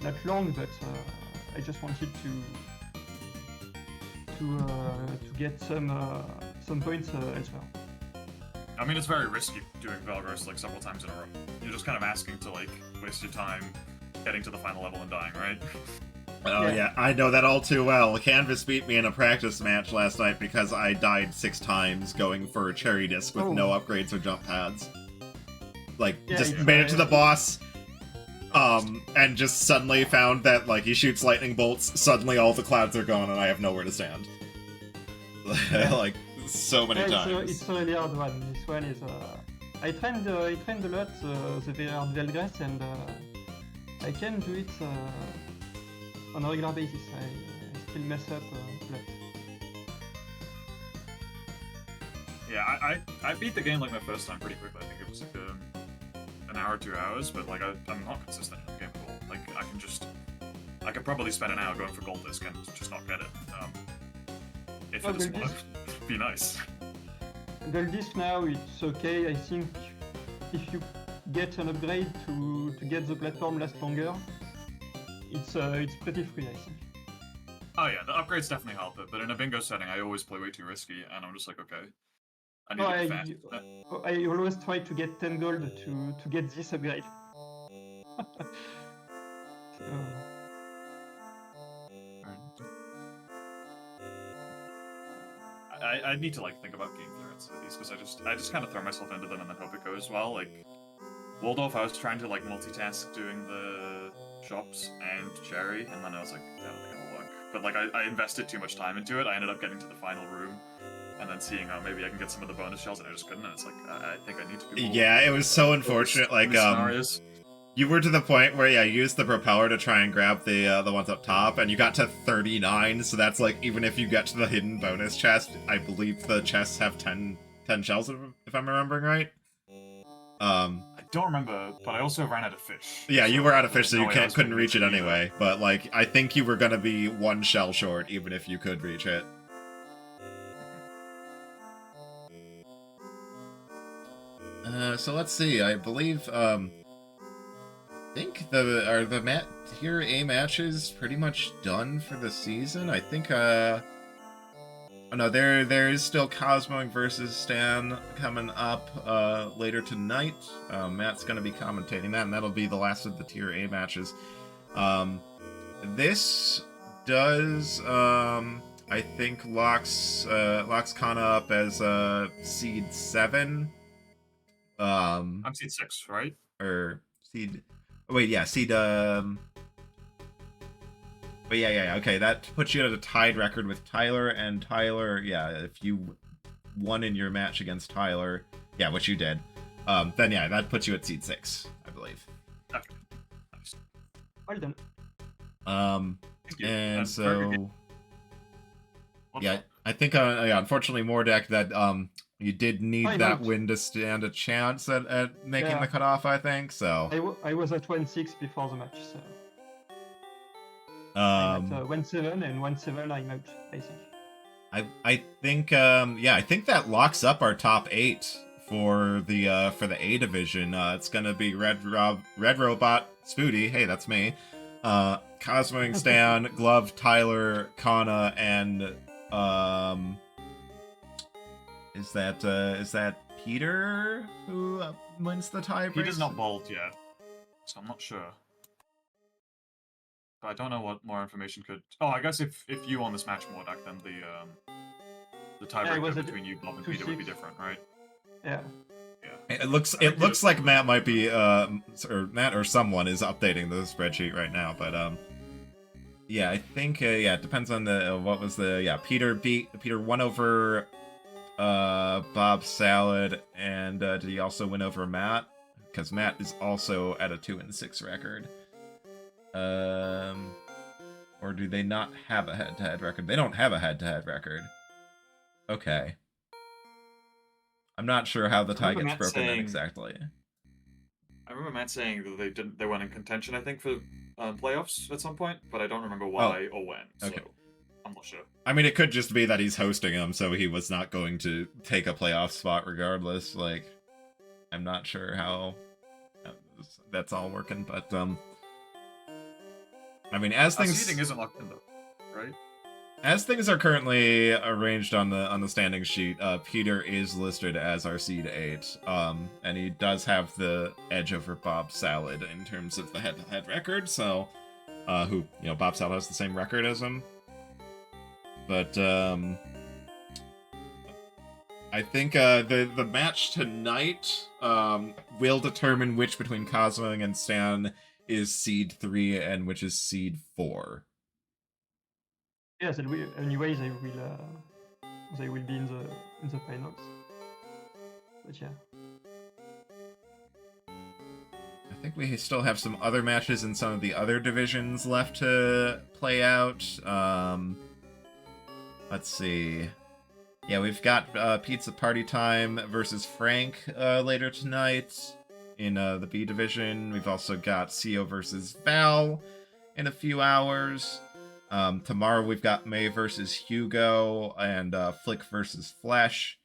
not long, but I just wanted to get some points elsewhere. I mean, it's very risky doing Valgras like several times in a row. You're just kind of asking to like waste your time getting to the final level and dying, right? Oh yeah, I know that all too well. Canvas beat me in a practice match last night because I died 6 times going for a cherry disc with no upgrades or jump pads. Like, just made it to the boss, and just suddenly found that, like, he shoots lightning bolts, suddenly all the clouds are gone and I have nowhere to stand. Like, so many times. It's a really hard one. This one is... I trained a lot the Valgras, and I can do it on a regular basis. I still mess up a lot. Yeah, I beat the game like my first time pretty quickly. I think it was like an hour, 2 hours, but like I'm not consistent in the game at all. Like I could probably spend an hour going for gold disc and just not get it. If it doesn't work, it'd be nice. Gold disc now, it's okay. I think if you get an upgrade to get the platform last longer, it's pretty free, I think. Oh yeah, the upgrades definitely help it, but in a bingo setting, I always play way too risky, and I'm just like, okay, I need to be fast. I always try to get 10 gold to get this upgrade. I need to like think about game threats at these, because I just kind of throw myself into them and then hope it goes well. Like Waldorf, I was trying to like multitask doing the shops and cherry, and then I was like, I don't think it'll work. But like I invested too much time into it. I ended up getting to the final room and then seeing maybe I can get some of the bonus shells, and I just couldn't. And it's like I think I need to be more. Yeah, it was so unfortunate. Like scenarios. You were to the point where, yeah, you used the propeller to try and grab the ones up top, and you got to 39, so that's like, even if you get to the hidden bonus chest, I believe the chests have 10 shells, if I'm remembering right. I don't remember, but I also ran out of fish. Yeah, you were out of fish, so you couldn't reach it either. anyway. But like, I think you were gonna be one shell short, even if you could reach it. So let's see. I believe I think the tier A matches pretty much done for the season. I think oh no, there is still Cosmoing versus Stan coming up later tonight. Matt's gonna be commentating that, and that'll be the last of the tier A matches. This does I think locks Khana up as seed 7. I'm seed 6, right? Or seed. Oh, wait, yeah, seed. But yeah. Okay, that puts you at a tied record with Tyler, and Tyler, yeah, if you won in your match against Tyler, yeah, which you did, then yeah, that puts you at seed 6, I believe. Okay. Nice. Well done. And That's so, yeah, I think, yeah, unfortunately, Mordaak, that you did need that win to stand a chance at making the cutoff, I think, so. I was at 1-6 before the match, so. I'm at 1-7 and 1-7 I'm out, I think. I think, yeah, I think that locks up our top 8 for the A division. It's gonna be Red Robot, Spooty, hey, that's me, Cosmoing Stan, Glove, Tyler, Khana, and is that Peter who wins the tiebreak? Peter's not bold yet, so I'm not sure. But I don't know what more information could. Oh, I guess if you won this match, Mordaak, then the tiebreaker between you, Bob, and Peter would be different, right? Yeah. It looks like Matt might be or Matt or someone is updating the spreadsheet right now, but yeah, I think yeah, it depends on the what was the Peter won over Bob Salad, and did he also win over Matt? Because Matt is also at a 2-6 record. Or do they not have a head-to-head record? They don't have a head-to-head record. Okay. I'm not sure how the tie gets broken in exactly. I remember Matt saying that they weren't in contention, I think, for playoffs at some point, but I don't remember why or when. So okay. I'm not sure. I mean, it could just be that he's hosting them, so he was not going to take a playoff spot regardless. Like, I'm not sure how that's all working, but I mean, as things seeding isn't locked in though, right? As things are currently arranged on the standing sheet, Peter is listed as our seed 8, and he does have the edge over Bob Salad in terms of the head-to-head record. So, who Bob Salad has the same record as him, but I think the match tonight will determine which between Cosmoing and Stan is seed 3 and which is seed 4. Yes, anyways, they will be in the finals. But yeah. I think we still have some other matches in some of the other divisions left to play out. Let's see. Yeah, we've got Pizza Party Time versus Frank later tonight in the B division. We've also got CO versus Val in a few hours. Tomorrow we've got May versus Hugo and Flick versus Flesh.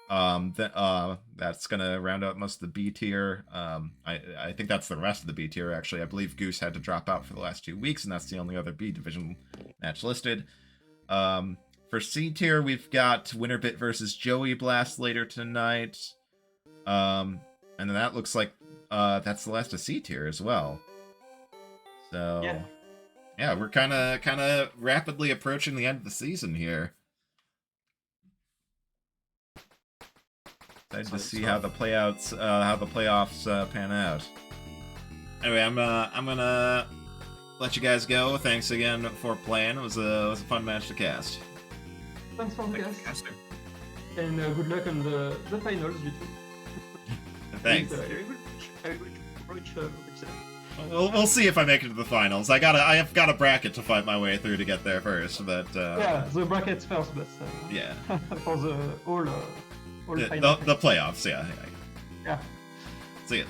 That's gonna round out most of the B tier. I think that's the rest of the B tier, actually. I believe Goose had to drop out for the last 2 weeks, and that's the only other B division match listed. For C tier, we've got Winterbit versus Joey Blast later tonight. And then that looks like that's the last of C tier as well. So yeah, we're kind of rapidly approaching the end of the season here. Excited to see how the playoffs pan out. Anyway, I'm gonna let you guys go. Thanks again for playing. It was a fun match to cast. Thanks for the guest. And good luck on the finals, you too. Thanks. I will reach We'll see if I make it to the finals. I have got a bracket to fight my way through to get there first, but yeah, the brackets first, but yeah, for the all the playoffs, yeah. Yeah. See ya.